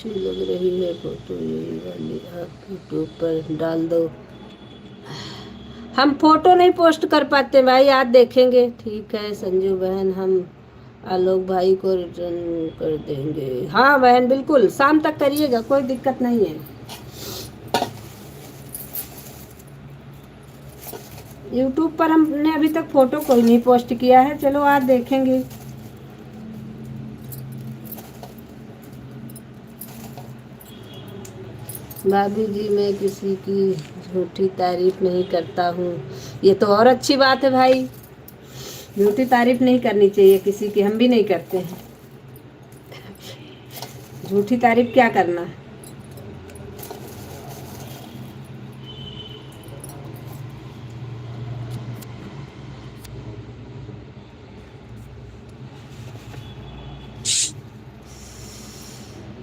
लग रही है, फ़ोटो यही वाली आप यूट्यूब पर डाल दो। हम फ़ोटो नहीं पोस्ट कर पाते भाई, आज देखेंगे। ठीक है संजू बहन, हम आलोक भाई को रिटर्न कर देंगे। हाँ बहन बिल्कुल, शाम तक करिएगा, कोई दिक्कत नहीं है। यूट्यूब पर हमने अभी तक फ़ोटो कोई नहीं पोस्ट किया है, चलो आज देखेंगे। भाभी जी मैं किसी की झूठी तारीफ नहीं करता हूँ, ये तो और अच्छी बात है भाई। झूठी तारीफ नहीं करनी चाहिए किसी की, हम भी नहीं करते हैं। झूठी तारीफ क्या करना।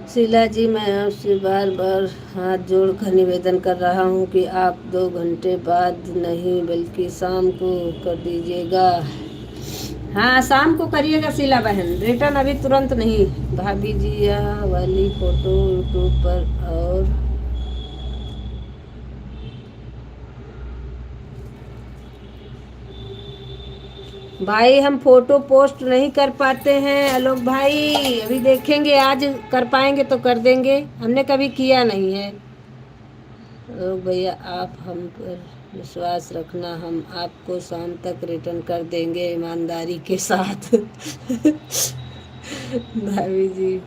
शीला जी मैं आपसे बार बार हाथ जोड़कर निवेदन कर रहा हूँ कि आप 2 घंटे बाद नहीं बल्कि शाम को कर दीजिएगा। हाँ शाम को करिएगा शीला बहन, रिटर्न अभी तुरंत नहीं। भाभी जी यह वाली फ़ोटो यूट्यूब पर और भाई हम फोटो पोस्ट नहीं कर पाते हैं आलोक भाई, अभी देखेंगे, आज कर पाएंगे तो कर देंगे, हमने कभी किया नहीं है। आलोक भैया आप हम पर विश्वास रखना, हम आपको शाम तक रिटर्न कर देंगे ईमानदारी के साथ। भाभी जी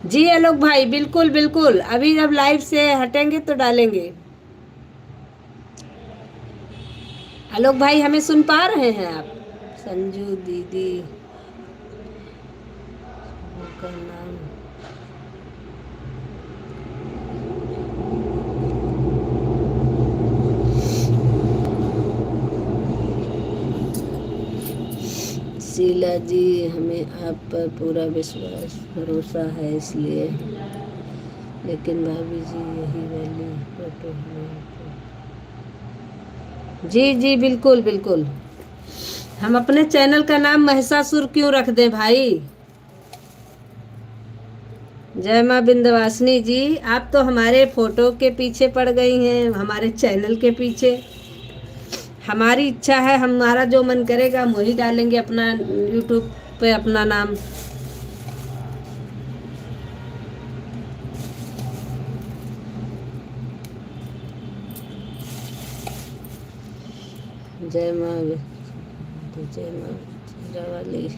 जी आलोक भाई बिल्कुल बिल्कुल, अभी जब लाइव से हटेंगे तो डालेंगे। आलोक भाई हमें सुन पा रहे हैं आप। संजू दीदी का नाम शीला जी, हमें आप पर पूरा विश्वास भरोसा है इसलिए। लेकिन भाभी जी यही वाली फोटो जी जी बिल्कुल बिल्कुल, हम अपने चैनल का नाम महिषासुर क्यों रख दें भाई। जय माँ विंध्यवासिनी जी, आप तो हमारे फोटो के पीछे पड़ गई हैं, हमारे चैनल के पीछे। हमारी इच्छा है, हमारा जो मन करेगा हम वही डालेंगे अपना यूट्यूब पे अपना नाम। जय माँ, जय माँ वाली।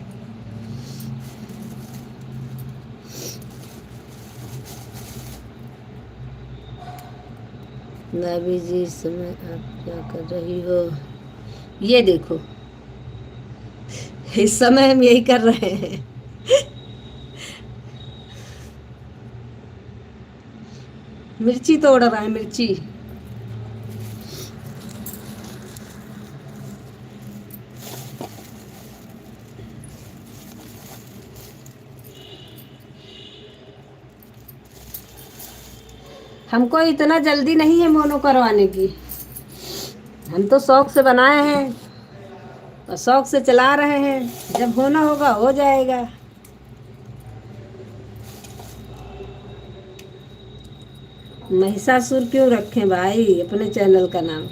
भाभी जी इस समय आप क्या कर रही हो? ये देखो, इस समय हम यही कर रहे हैं। मिर्ची तोड़ रहा है, मिर्ची। हमको इतना जल्दी नहीं है मोनो करवाने की। हम तो शौक से बनाए हैं और शौक से चला रहे हैं। जब होना होगा हो जाएगा। महिषासुर क्यों रखें भाई अपने चैनल का नाम?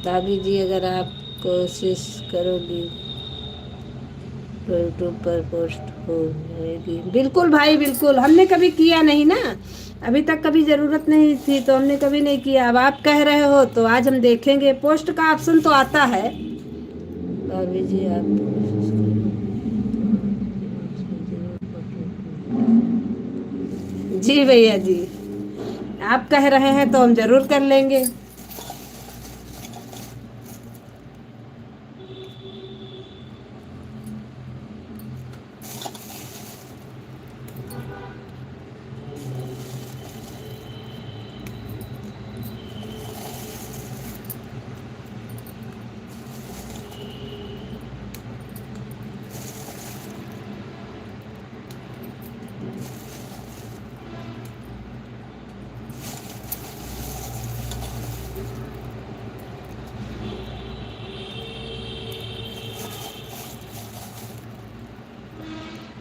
भाभी जी अगर आप कोशिश करोगी तो यूट्यूब पर पोस्ट हो जाएगी। बिल्कुल भाई बिल्कुल, हमने कभी किया नहीं ना। अभी तक कभी ज़रूरत नहीं थी तो हमने कभी नहीं किया। अब आप कह रहे हो तो आज हम देखेंगे। पोस्ट का ऑप्शन तो आता है। भाभी जी आप कोशिश करें। जी भैया जी, आप कह रहे हैं तो हम ज़रूर कर लेंगे।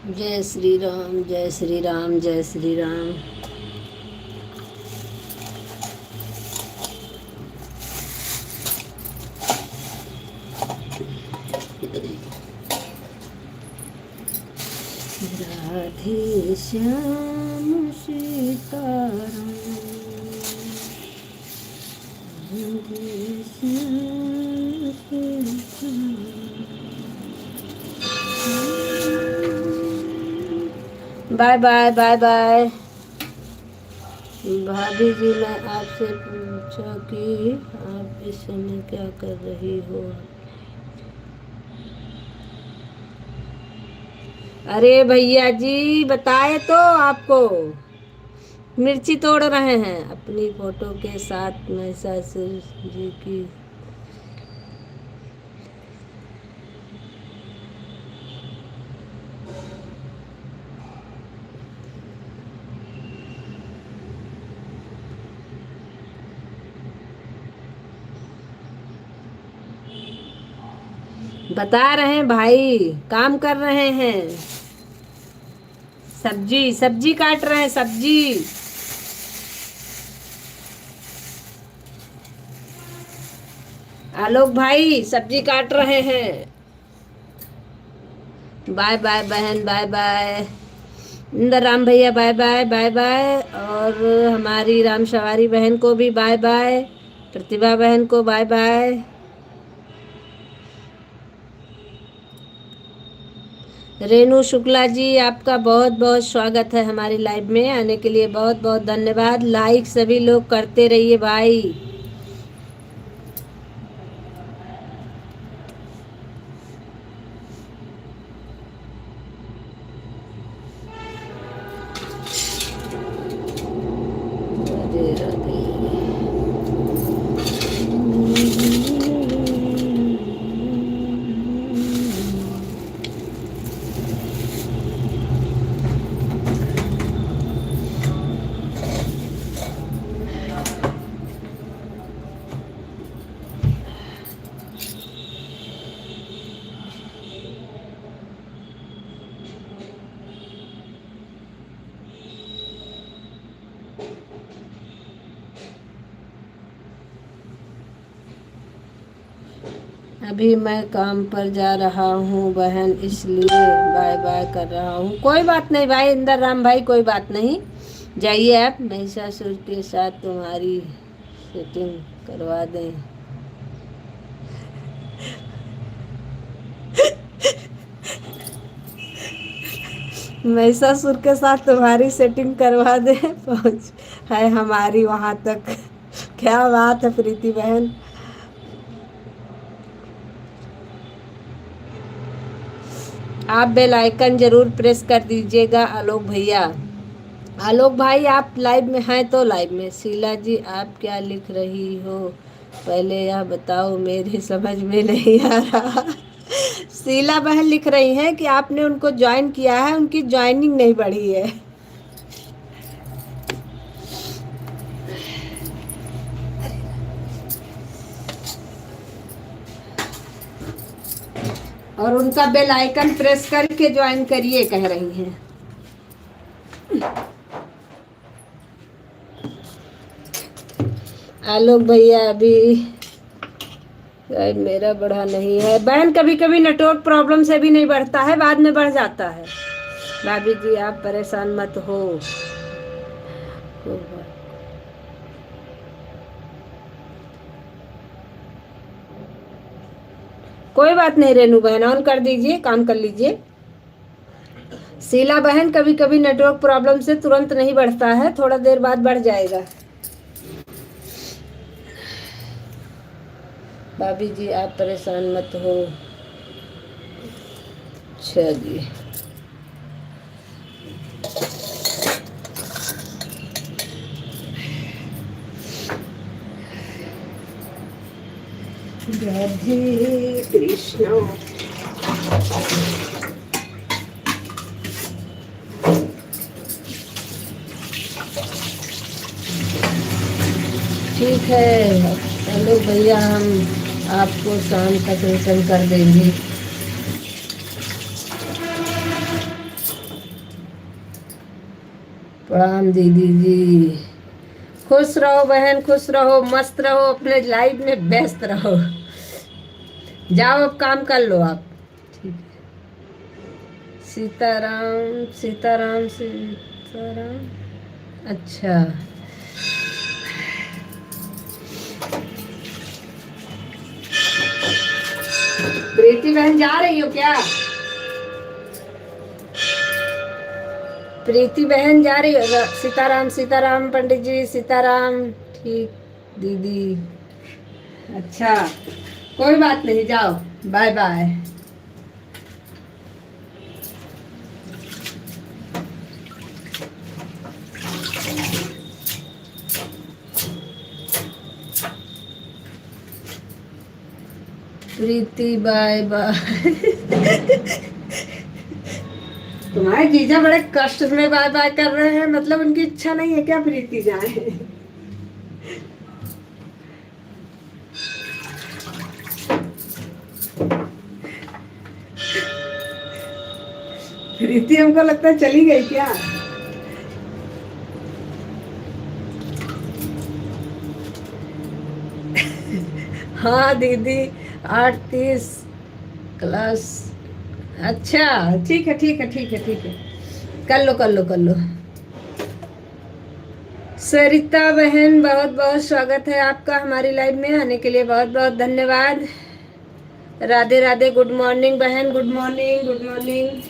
जय श्री राम, जय श्री राम, जय Shri Ram. Radhe Shyam Sitaram, Radhe Shyam Sitaram. Bye bye bye bye. भाभी जी मैं आपसे पूछा कि आप इस समय क्या कर रही हो? अरे भैया जी बताए तो आपको। मिर्ची तोड़ रहे हैं अपनी फोटो के साथ महिषासुर जी की। बता रहे हैं भाई, काम कर रहे हैं। सब्जी सब्जी काट रहे हैं, सब्जी। आलोक भाई सब्जी काट रहे हैं। बाय बाय बहन, बाय बाय। इंदर राम भैया बाय बाय बाय बाय। और हमारी राम सवारी बहन को भी बाय बाय। प्रतिभा बहन को बाय बाय। रेनू शुक्ला जी आपका बहुत बहुत स्वागत है हमारी लाइव में। आने के लिए बहुत बहुत धन्यवाद। लाइक सभी लोग करते रहिए भाई। राधे राधे। अभी मैं काम पर जा रहा हूँ बहन, इसलिए बाय बाय कर रहा हूँ। कोई बात नहीं भाई इंदर राम भाई, कोई बात नहीं। जाइए आप, महिषासुर के साथ तुम्हारी सेटिंग करवा दें। महिषासुर के साथ तुम्हारी सेटिंग करवा दें। पहुँच है हमारी वहाँ तक। क्या बात है प्रीति बहन। आप बेल आइकन जरूर प्रेस कर दीजिएगा आलोक भैया। आलोक भाई आप लाइव में हैं तो लाइव में। शीला जी आप क्या लिख रही हो पहले यह बताओ, मेरी समझ में नहीं आ रहा। शीला बहन लिख रही हैं कि आपने उनको ज्वाइन किया है, उनकी ज्वाइनिंग नहीं बढ़ी है। और उनका बेल आइकन प्रेस करके ज्वाइन करिए कह रही हैं। आलोक भैया अभी शायद मेरा बढ़ा नहीं है बहन, कभी कभी नेटवर्क प्रॉब्लम से भी नहीं बढ़ता है, बाद में बढ़ जाता है। भाभी जी आप परेशान मत हो। कोई बात नहीं रेनू बहन, ऑन कर दीजिए, काम कर लीजिए। शीला बहन कभी कभी नेटवर्क प्रॉब्लम से तुरंत नहीं बढ़ता है, थोड़ा देर बाद बढ़ जाएगा। भाभी जी आप परेशान मत हो। अच्छा जी। राधे कृष्ण। ठीक है चलो भैया, हम आपको शाम तक रिटर्न कर देंगे। प्रणाम दीदी जी। खुश रहो बहन, खुश रहो, मस्त रहो, अपने लाइफ में व्यस्त रहो। जाओ अब काम कर लो आप। ठीक है। सीताराम सीताराम सीताराम। अच्छा। प्रीति बहन जा रही हो क्या? प्रीति बहन जा रही हो? सीताराम सीताराम पंडित जी, सीताराम। ठीक दीदी। अच्छा कोई बात नहीं, जाओ, बाय बाय। प्रीति बाय बाय। तुम्हारे जीजा बड़े कष्ट में बाय बाय कर रहे हैं, मतलब उनकी इच्छा नहीं है क्या प्रीति जाए? प्रीति हमको लगता है चली गई क्या? हाँ दीदी 8:30 क्लास। अच्छा ठीक है ठीक है ठीक है ठीक है, कर लो कर लो कर लो। सरिता बहन बहुत बहुत स्वागत है आपका हमारी लाइव में आने के लिए, बहुत बहुत धन्यवाद। राधे राधे, गुड मॉर्निंग बहन, good morning good morning.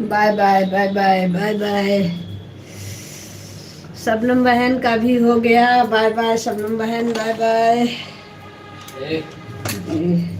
Bye bye bye bye bye bye. Shabnam बहन का भी हो गया, बाय बाय शबनम बहन, बाय बाय। जी।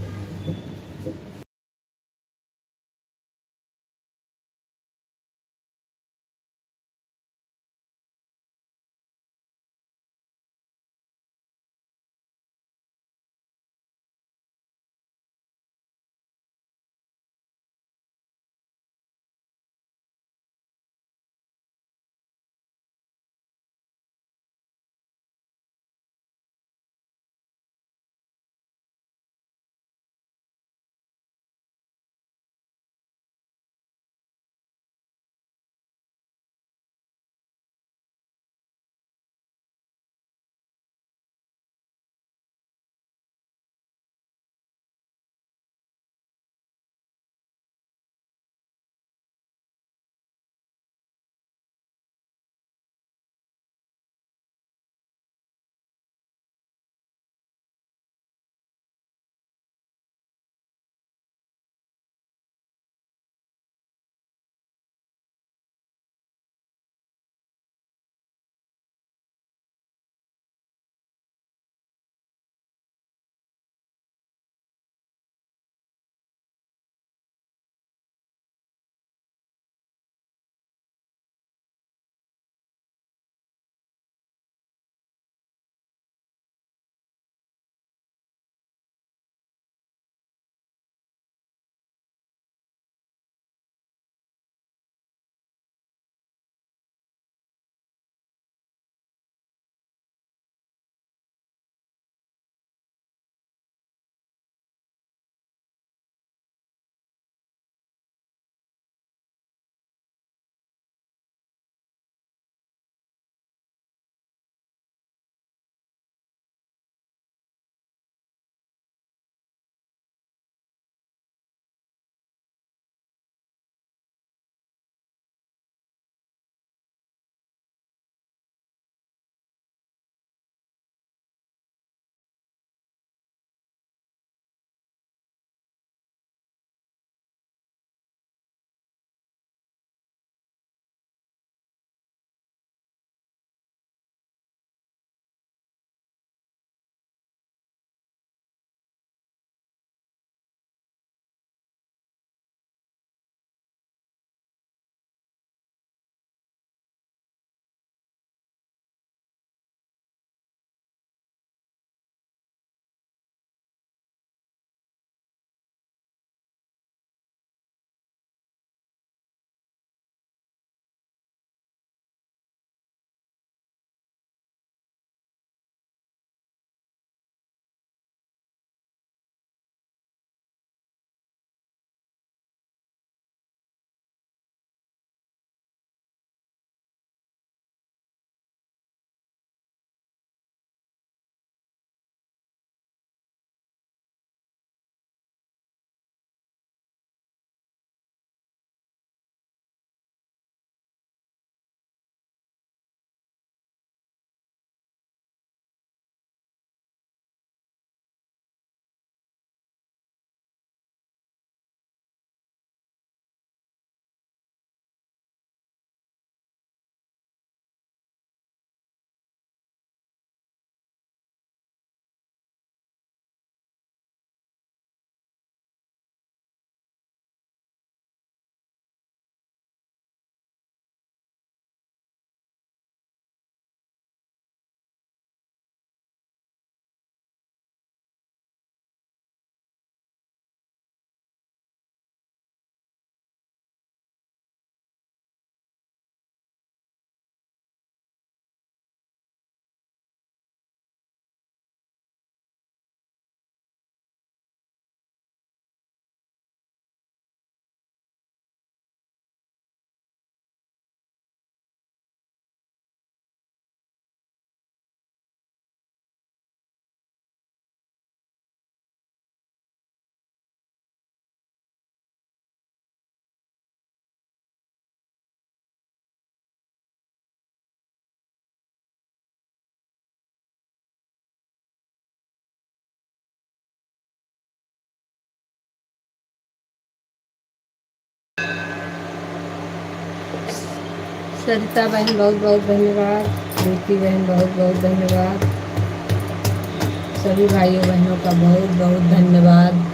सरिता बहन बहुत बहुत धन्यवाद। प्रीति बहन बहुत बहुत धन्यवाद। सभी भाइयों बहनों का बहुत बहुत धन्यवाद।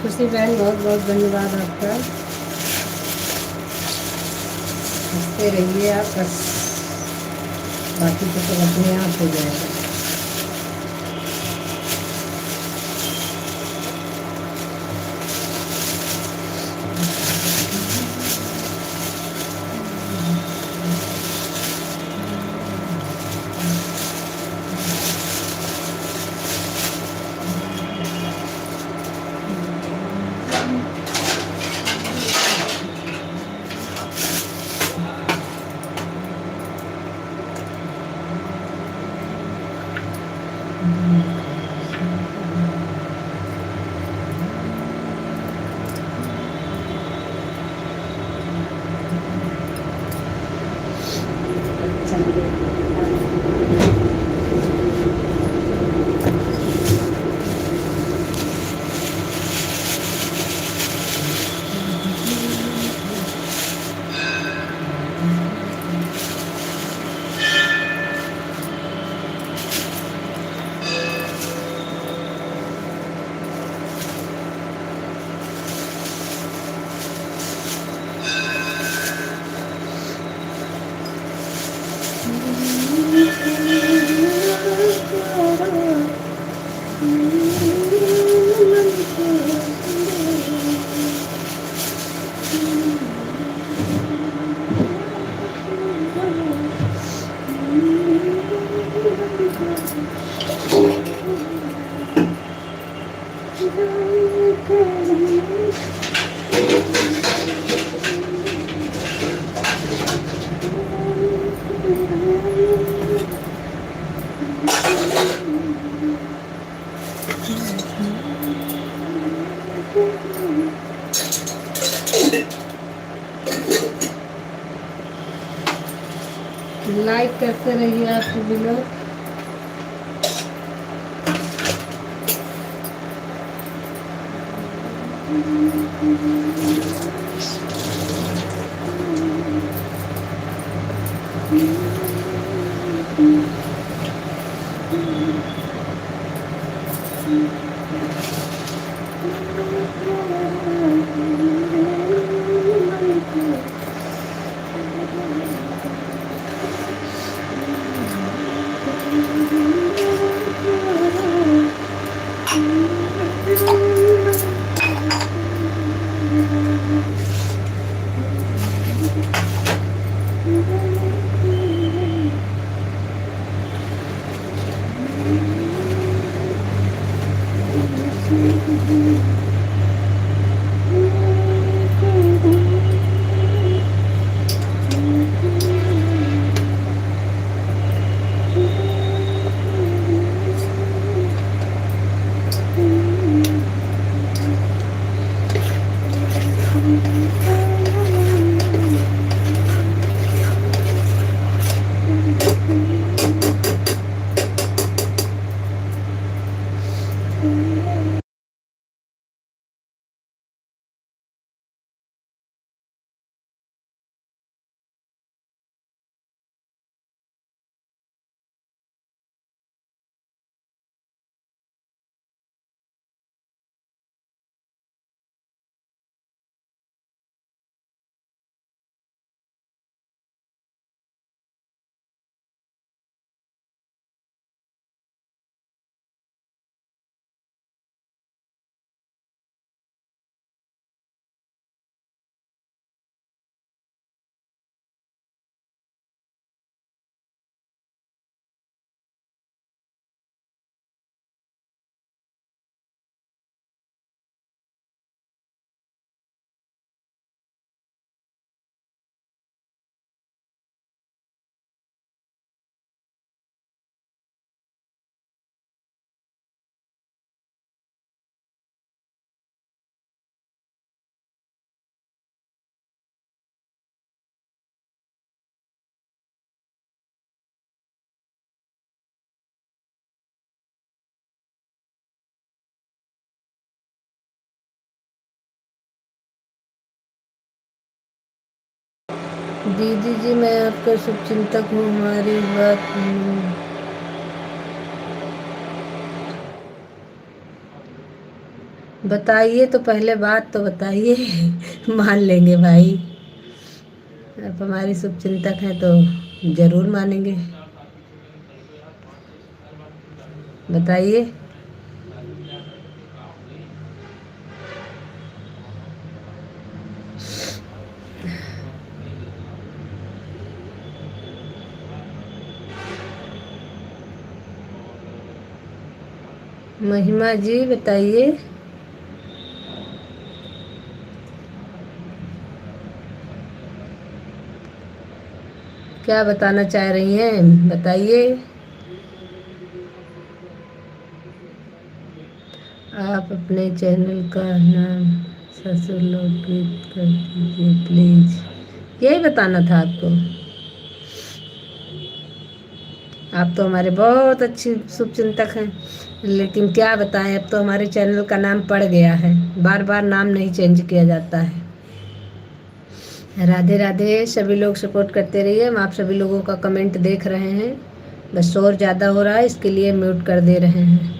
खुशी बहन बहुत बहुत धन्यवाद आपका। हंसते रहिए आप, बस बाकी तो सब अपने आप हो जाएगा। करते रहिए आप सभी लोग। दीदी जी, मैं आपका शुभचिंतक हूँ। हमारी बात बताइए तो, पहले बात तो बताइए। मान लेंगे भाई, आप हमारी शुभचिंतक हैं तो जरूर मानेंगे। बताइए। महिमा जी बताइए। क्या बताना चाह रही हैं, बताइए। आप अपने चैनल का नाम ससुर लोकगीत कर दीजिए प्लीज। यही बताना था आपको। आप तो हमारे बहुत अच्छी शुभचिंतक हैं, लेकिन क्या बताएं, अब तो हमारे चैनल का नाम पड़ गया है। बार बार नाम नहीं चेंज किया जाता है। राधे राधे। सभी लोग सपोर्ट करते रहिए। हम आप सभी लोगों का कमेंट देख रहे हैं, बस शोर ज़्यादा हो रहा है, इसके लिए म्यूट कर दे रहे हैं।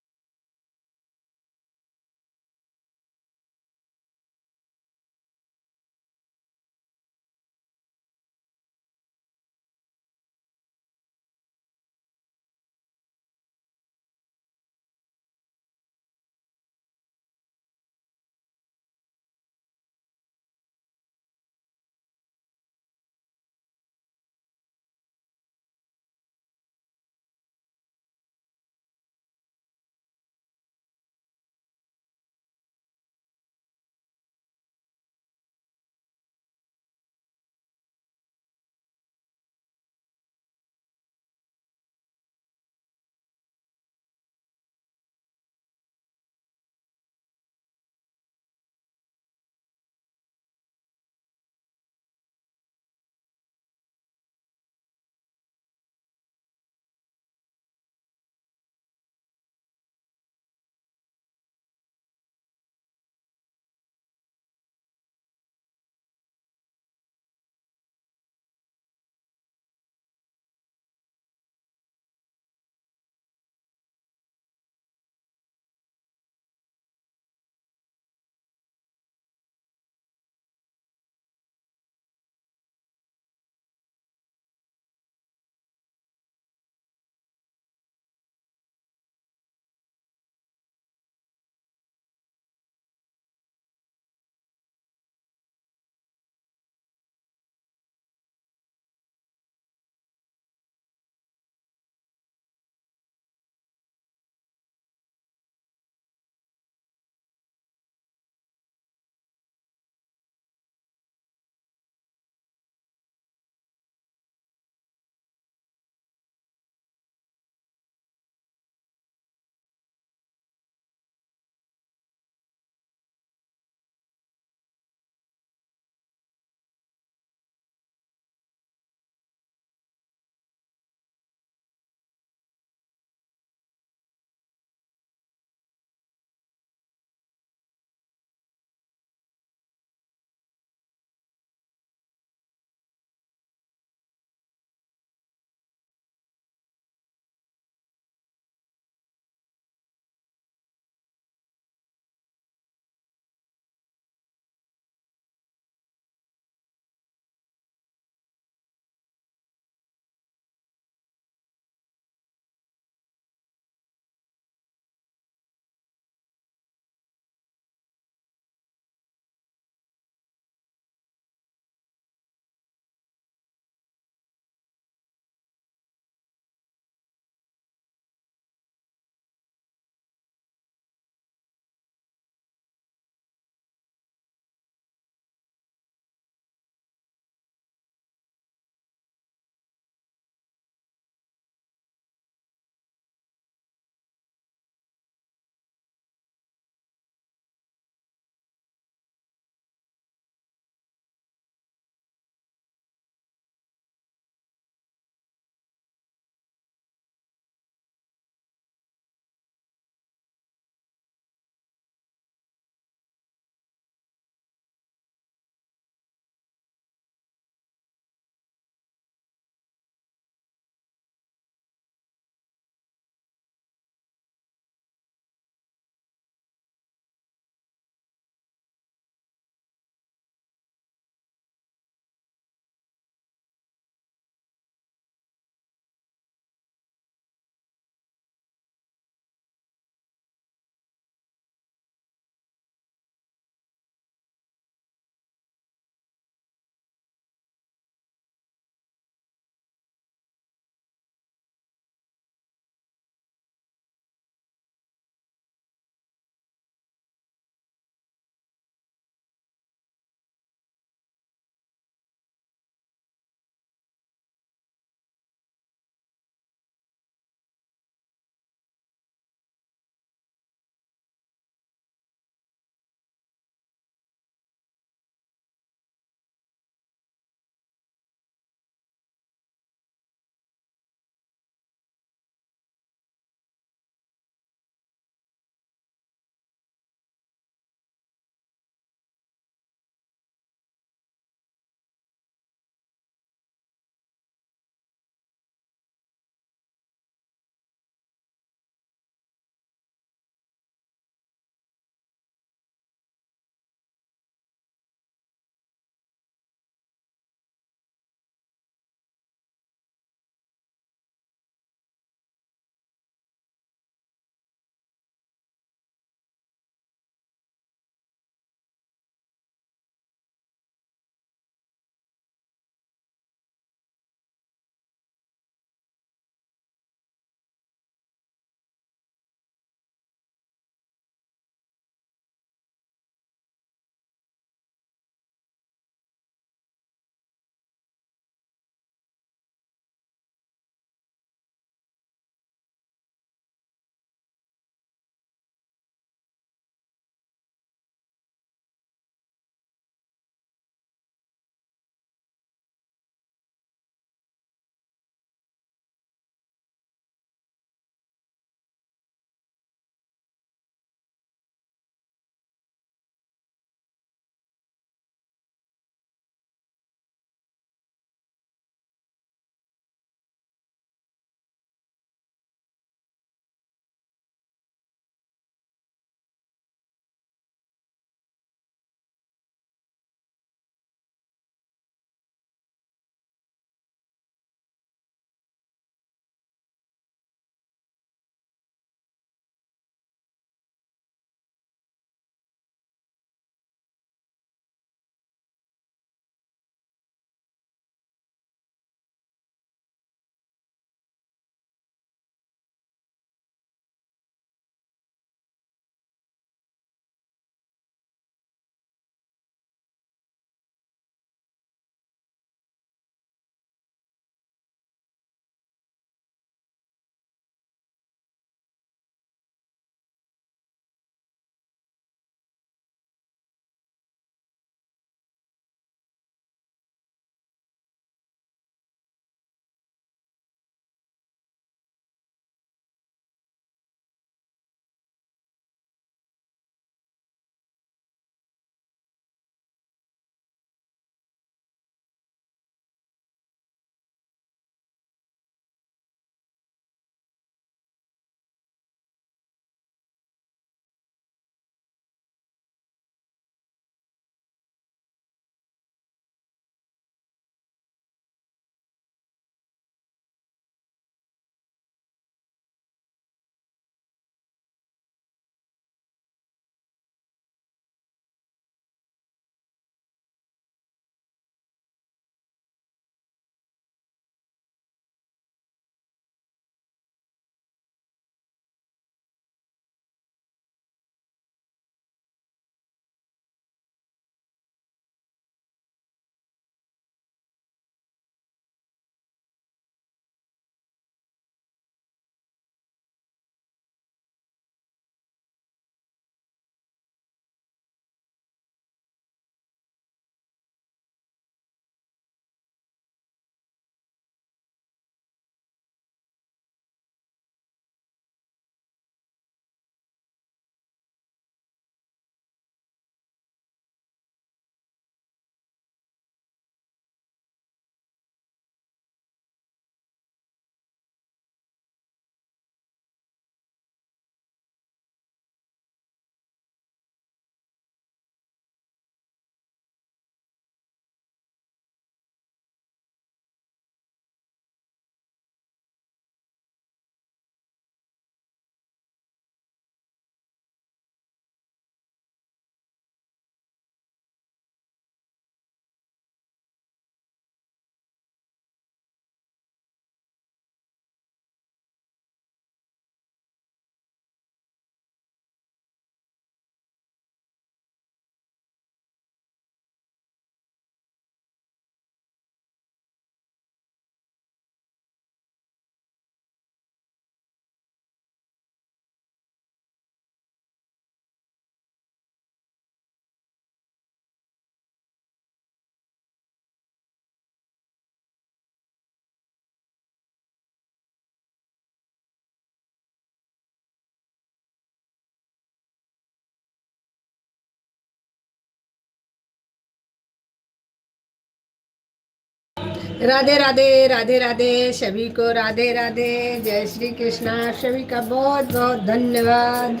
राधे राधे राधे राधे सभी को राधे राधे। जय श्री कृष्णा। सभी का बहुत बहुत धन्यवाद।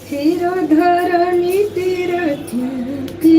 हीरो धरणी तीरथ की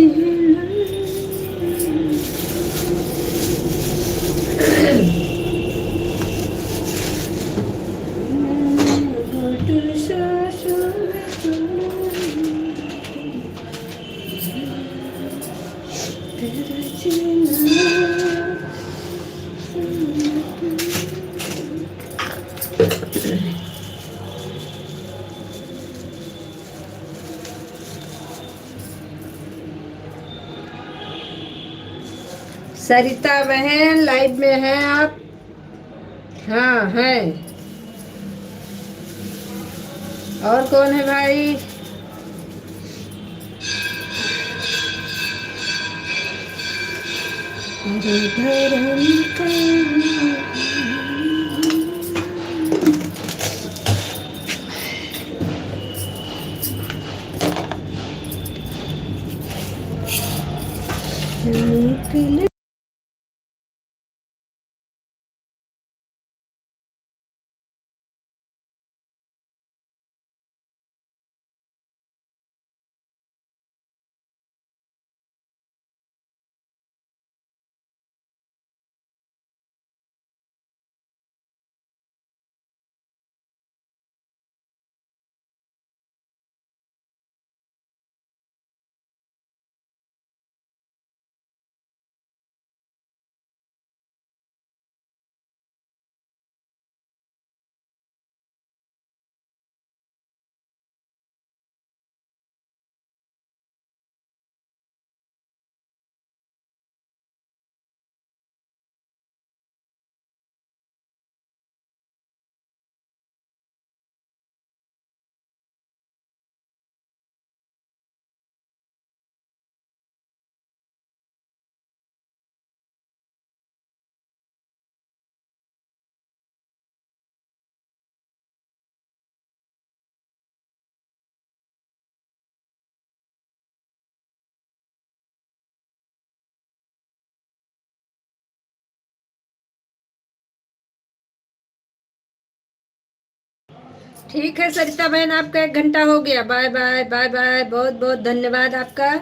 सरिता बहन लाइव में हैं आप? हाँ हैं। और कौन है भाई? ठीक है सरिता बहन, आपका 1 घंटा हो गया। Bye bye bye bye. बहुत बहुत धन्यवाद आपका।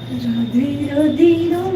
राधे राधे राम।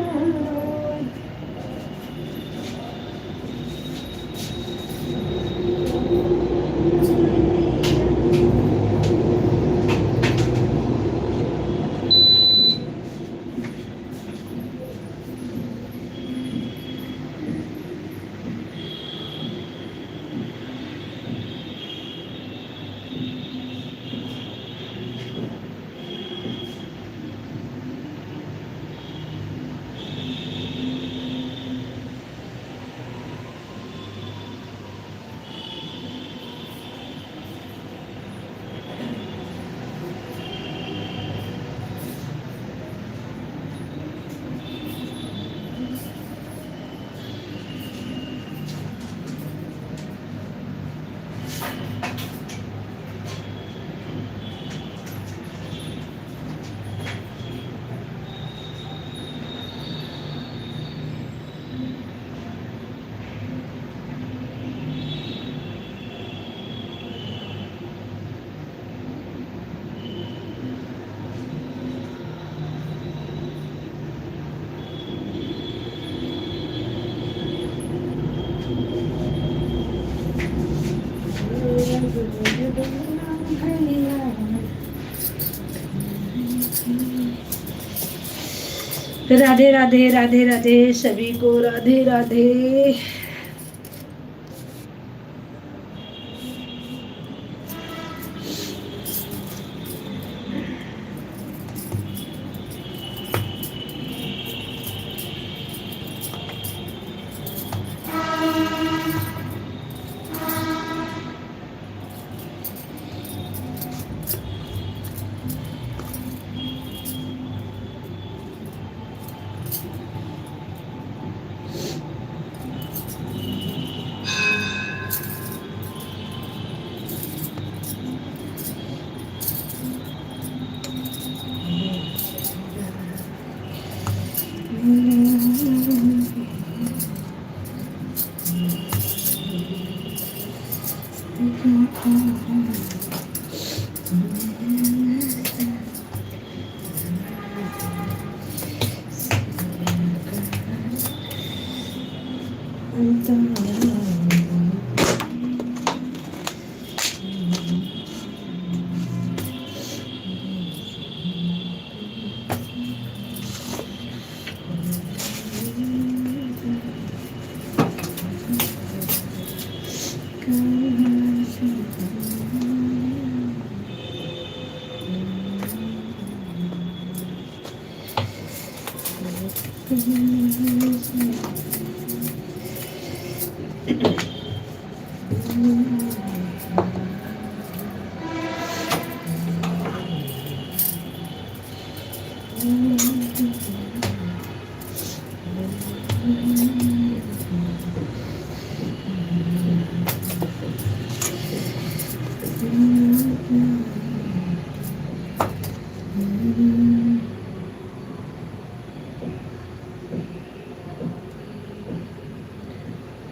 राधे राधे राधे राधे सभी को राधे राधे।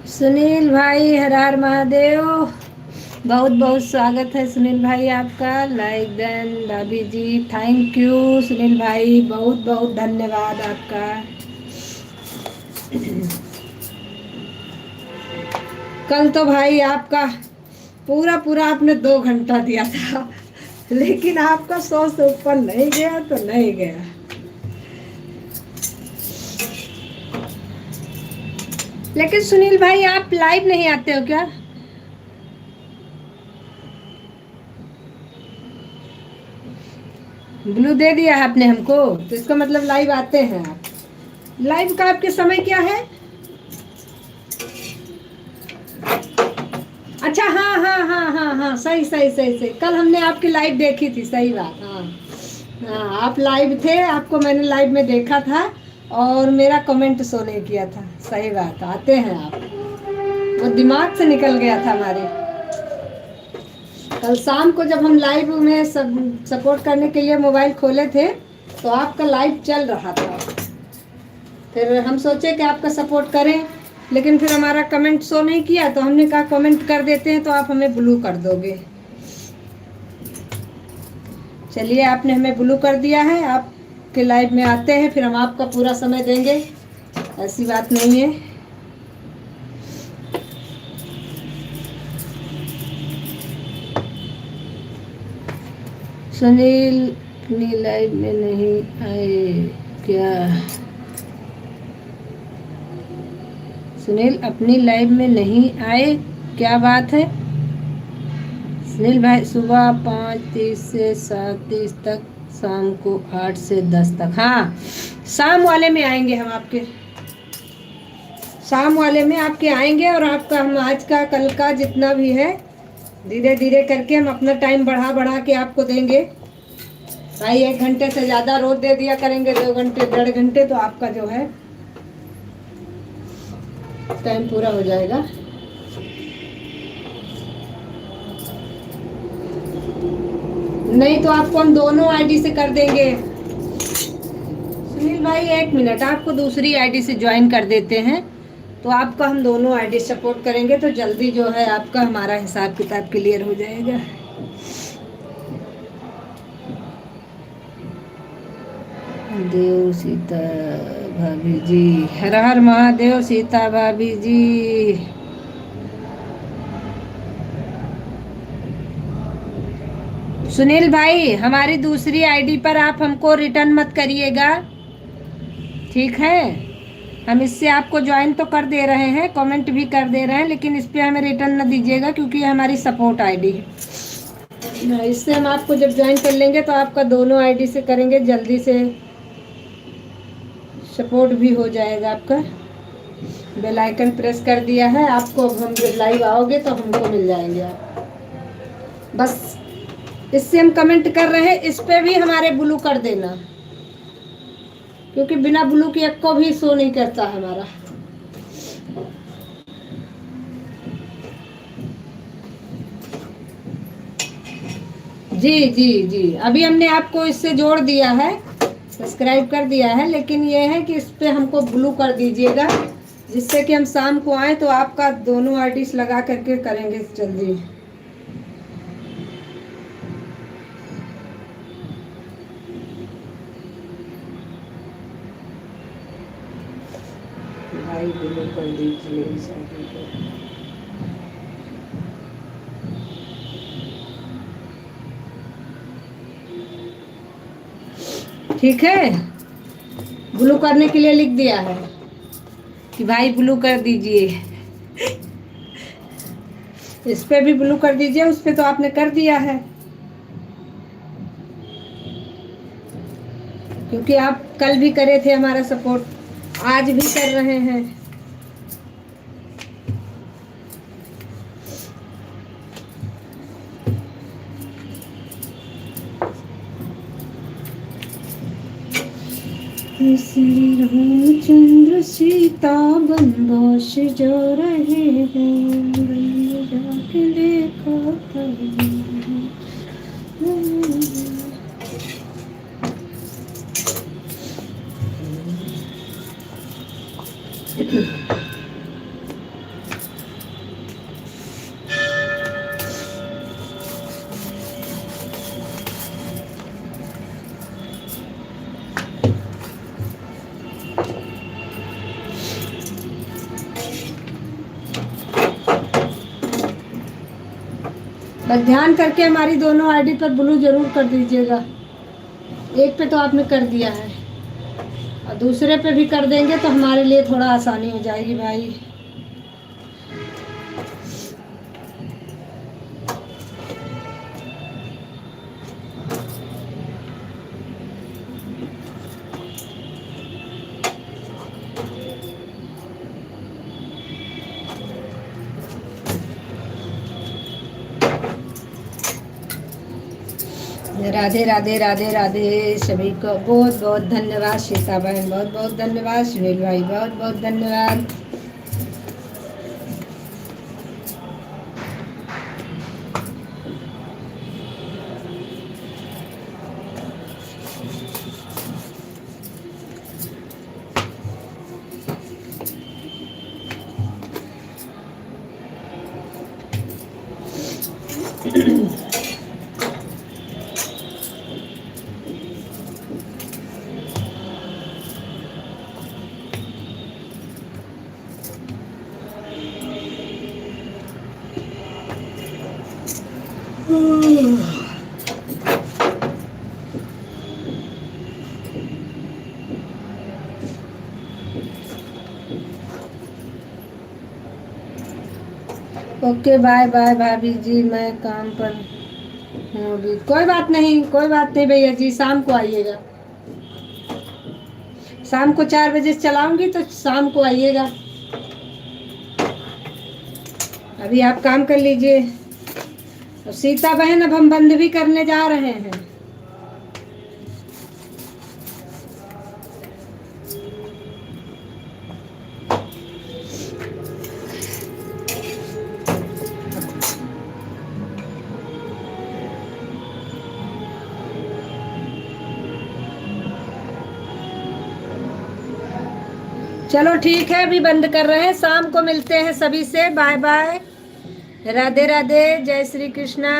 सुनील भाई हर हर महादेव, बहुत बहुत स्वागत है सुनील भाई आपका। लाइक देन भाभी जी, थैंक यू सुनील भाई, बहुत बहुत धन्यवाद आपका। कल तो भाई आपका पूरा पूरा आपने 2 घंटा दिया था, लेकिन आपका 100 से ऊपर नहीं गया तो नहीं गया। लेकिन सुनील भाई आप लाइव नहीं आते हो क्या? ब्लू दे दिया है आपने हमको, तो इसका मतलब लाइव आते हैं आप। लाइव का आपके समय क्या है? अच्छा, हाँ हाँ हाँ हाँ हाँ, सही सही सही सही, कल हमने आपकी लाइव देखी थी, सही बात। हाँ हाँ, आप लाइव थे, आपको मैंने लाइव में देखा था और मेरा कमेंट शो नहीं किया था। सही बात, आते हैं आप, वो दिमाग से निकल गया था हमारे। कल शाम को जब हम लाइव में सपोर्ट करने के लिए मोबाइल खोले थे तो आपका लाइव चल रहा था, फिर हम सोचे कि आपका सपोर्ट करें, लेकिन फिर हमारा कमेंट शो नहीं किया तो हमने कहा कमेंट कर देते हैं तो आप हमें ब्लू कर दोगे। चलिए, आपने हमें ब्लू कर दिया है। आप आपके लाइव में आते हैं, फिर हम आपका पूरा समय देंगे, ऐसी बात नहीं है। सुनील अपनी लाइव में नहीं आए क्या? सुनील अपनी लाइव में नहीं आए, क्या बात है? सुनील भाई सुबह 5:30 से 7:30 तक, शाम को 8 से 10 तक। हाँ, शाम वाले में आएंगे हम आपके, शाम वाले में आपके आएंगे। और आपका हम आज का कल का जितना भी है धीरे धीरे करके हम अपना टाइम बढ़ा बढ़ा के आपको देंगे भाई। 1 घंटे से ज़्यादा रोज दे दिया करेंगे, 2 घंटे 1.5 घंटे, तो आपका जो है टाइम पूरा हो जाएगा। नहीं तो आपको हम दोनों आईडी से कर देंगे। सुनील भाई 1 मिनट, आपको दूसरी आईडी से ज्वाइन कर देते हैं, तो आपका हम दोनों आईडी सपोर्ट करेंगे, तो जल्दी जो है आपका हमारा हिसाब किताब क्लियर हो जाएगा। देव सीता भाभी जी, हर हर महादेव सीता भाभी जी। सुनील भाई हमारी दूसरी आईडी पर आप हमको रिटर्न मत करिएगा, ठीक है? हम इससे आपको ज्वाइन तो कर दे रहे हैं, कमेंट भी कर दे रहे हैं, लेकिन इस पे हमें रिटर्न न दीजिएगा, क्योंकि ये हमारी सपोर्ट आईडी है। इससे हम आपको जब ज्वाइन कर लेंगे तो आपका दोनों आईडी से करेंगे, जल्दी से सपोर्ट भी हो जाएगा आपका। बेल आइकन प्रेस कर दिया है आपको, अब हम जब लाइव आओगे तो हमको मिल जाएंगे आप। बस इससे हम कमेंट कर रहे हैं, इस पे भी हमारे ब्लू कर देना, क्योंकि बिना ब्लू के एक को भी शो नहीं करता हमारा। जी जी जी, अभी हमने आपको इससे जोड़ दिया है, सब्सक्राइब कर दिया है, लेकिन ये है कि इस पे हमको ब्लू कर दीजिएगा, जिससे कि हम शाम को आए तो आपका दोनों आईडीज लगा करके करेंगे जल्दी। भाई ब्लू कर दीजिए इस आईडी को। ठीक है, ब्लू करने के लिए लिख दिया है कि भाई ब्लू कर दीजिए। इस पे भी ब्लू कर दीजिए, उस पे तो आपने कर दिया है, क्योंकि आप कल भी करे थे हमारा सपोर्ट, आज भी कर रहे हैं। श्री रामचंद्र सीता बनवास जा रहे हैं, जाके देखो बस ध्यान करके हमारी दोनों आईडी पर ब्लू जरूर कर दीजिएगा। एक पे तो आपने कर दिया है, और दूसरे पे भी कर देंगे तो हमारे लिए थोड़ा आसानी हो जाएगी भाई। राधे राधे राधे राधे सभी को बहुत बहुत धन्यवाद। सीता बहन बहुत बहुत धन्यवाद। सुनील भाई बहुत बहुत धन्यवाद। ओके बाय बाय भाभी जी, मैं काम पर हूँ अभी। कोई बात नहीं, कोई बात नहीं भैया जी, शाम को आइएगा। शाम को 4 बजे से चलाऊंगी तो शाम को आइएगा। अभी आप काम कर लीजिए। और सीता बहन, अब हम बंद भी करने जा रहे हैं। चलो ठीक है, अभी बंद कर रहे हैं, शाम को मिलते हैं सभी से। बाय बाय, राधे राधे, जय श्री कृष्णा।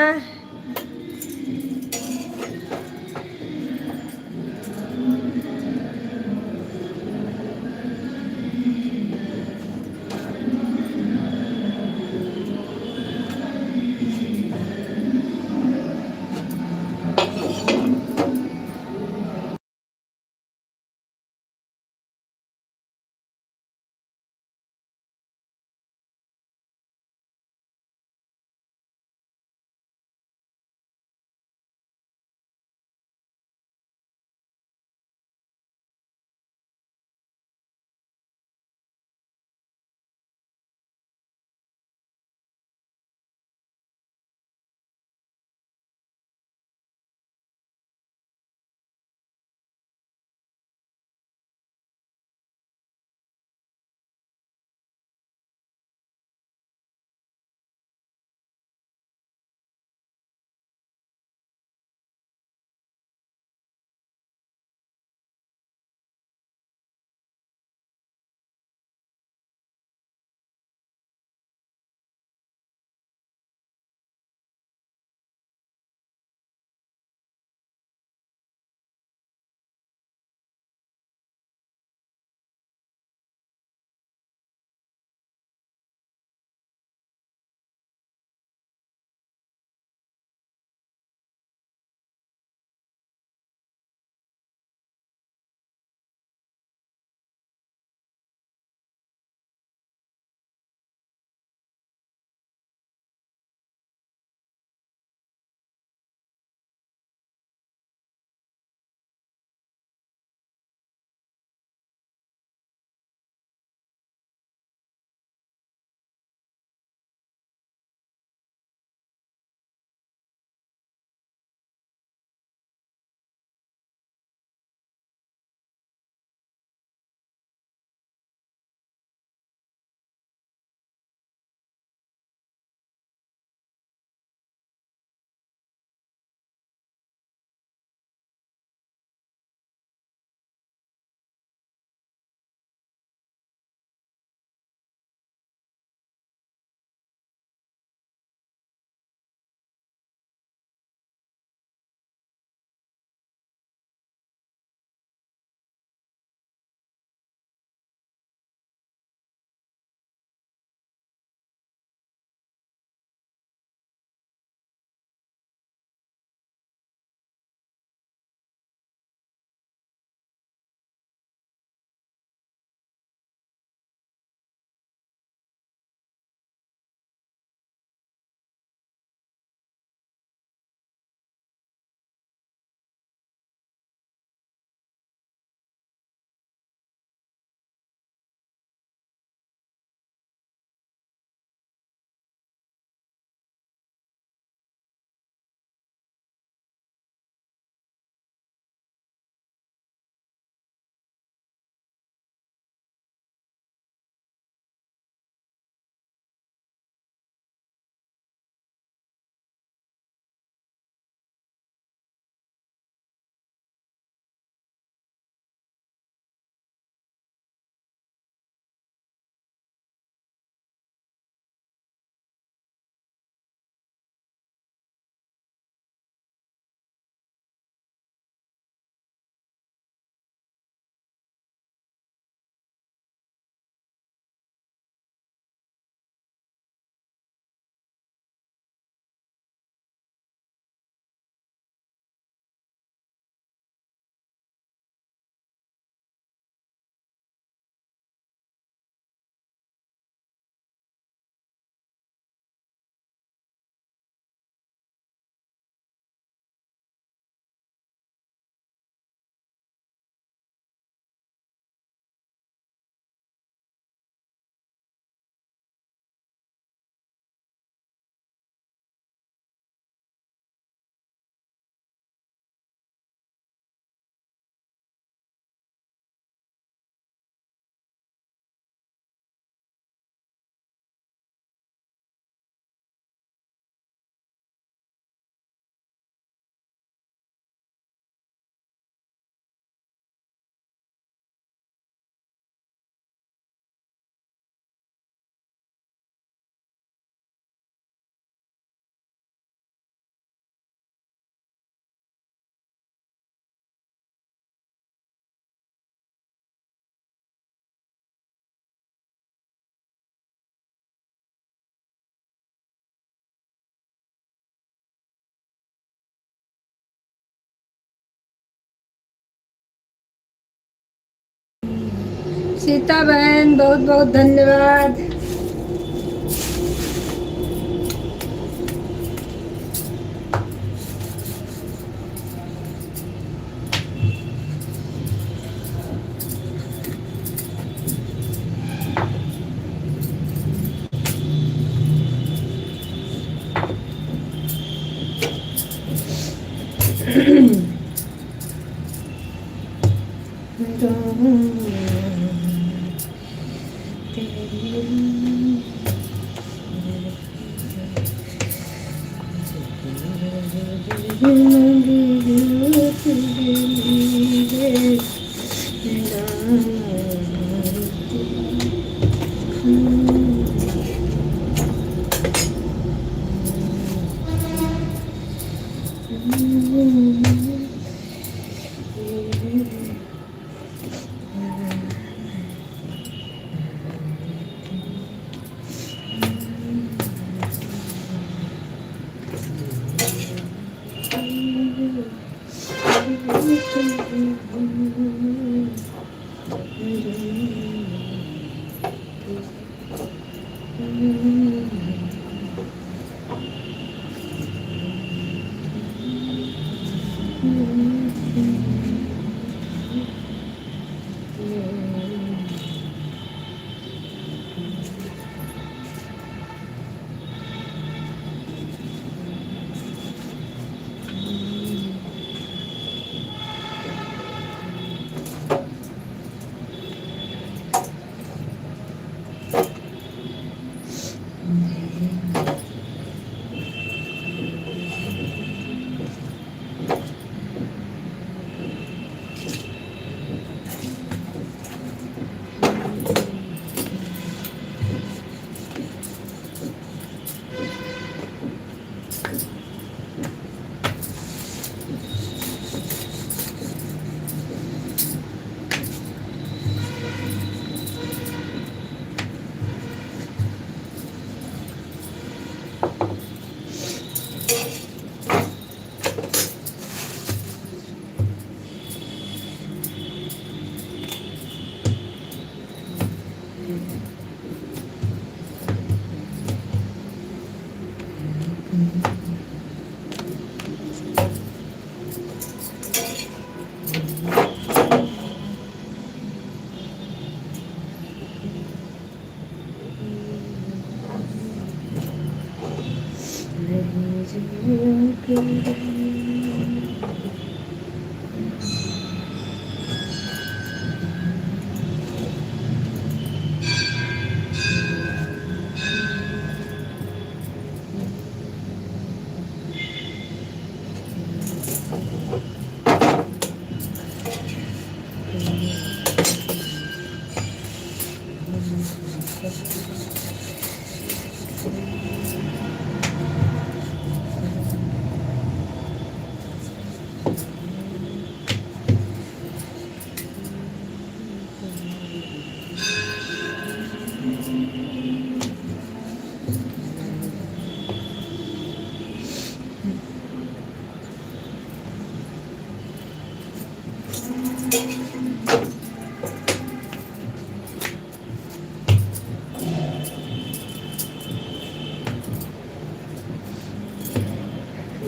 सीता बहन बहुत बहुत धन्यवाद।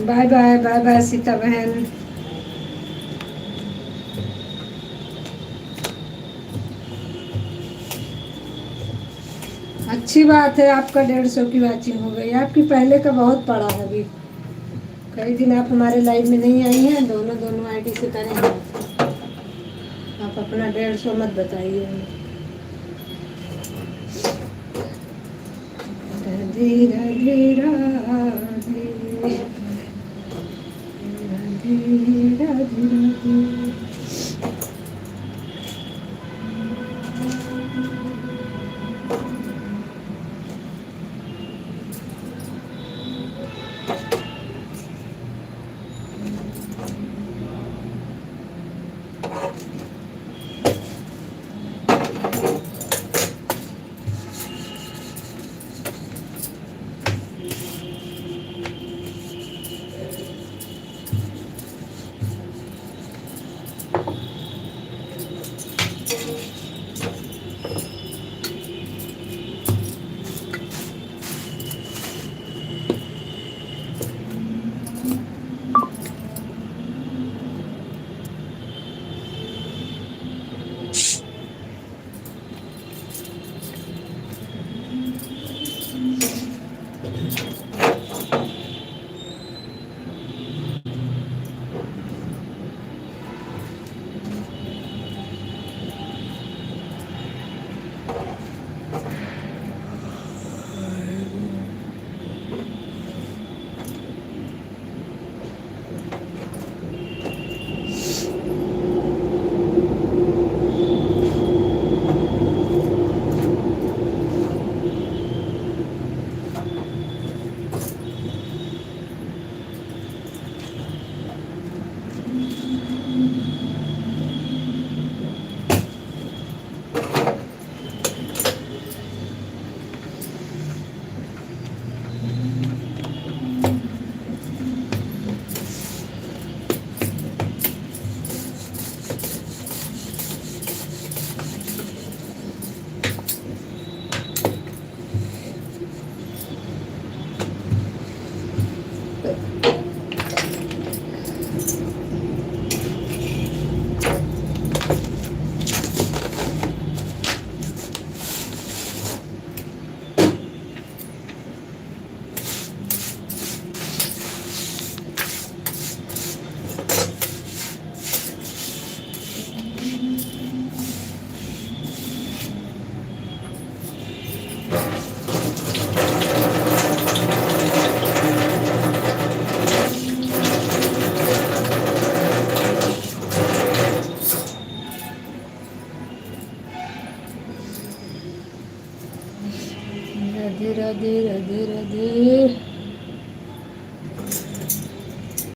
Bye bye bye bye Sita बहन। अच्छी बात है, आपका 150 की वॉचिंग हो गई। आपकी पहले का बहुत पड़ा है अभी। कई दिन आप हमारे लाइव में नहीं आई हैं, दोनों दोनों आईडी से करें। आप अपना 150 मत बताइए हमें। राधे राधे राधे राधे राधे राधे। राधे राधे राधे राधे।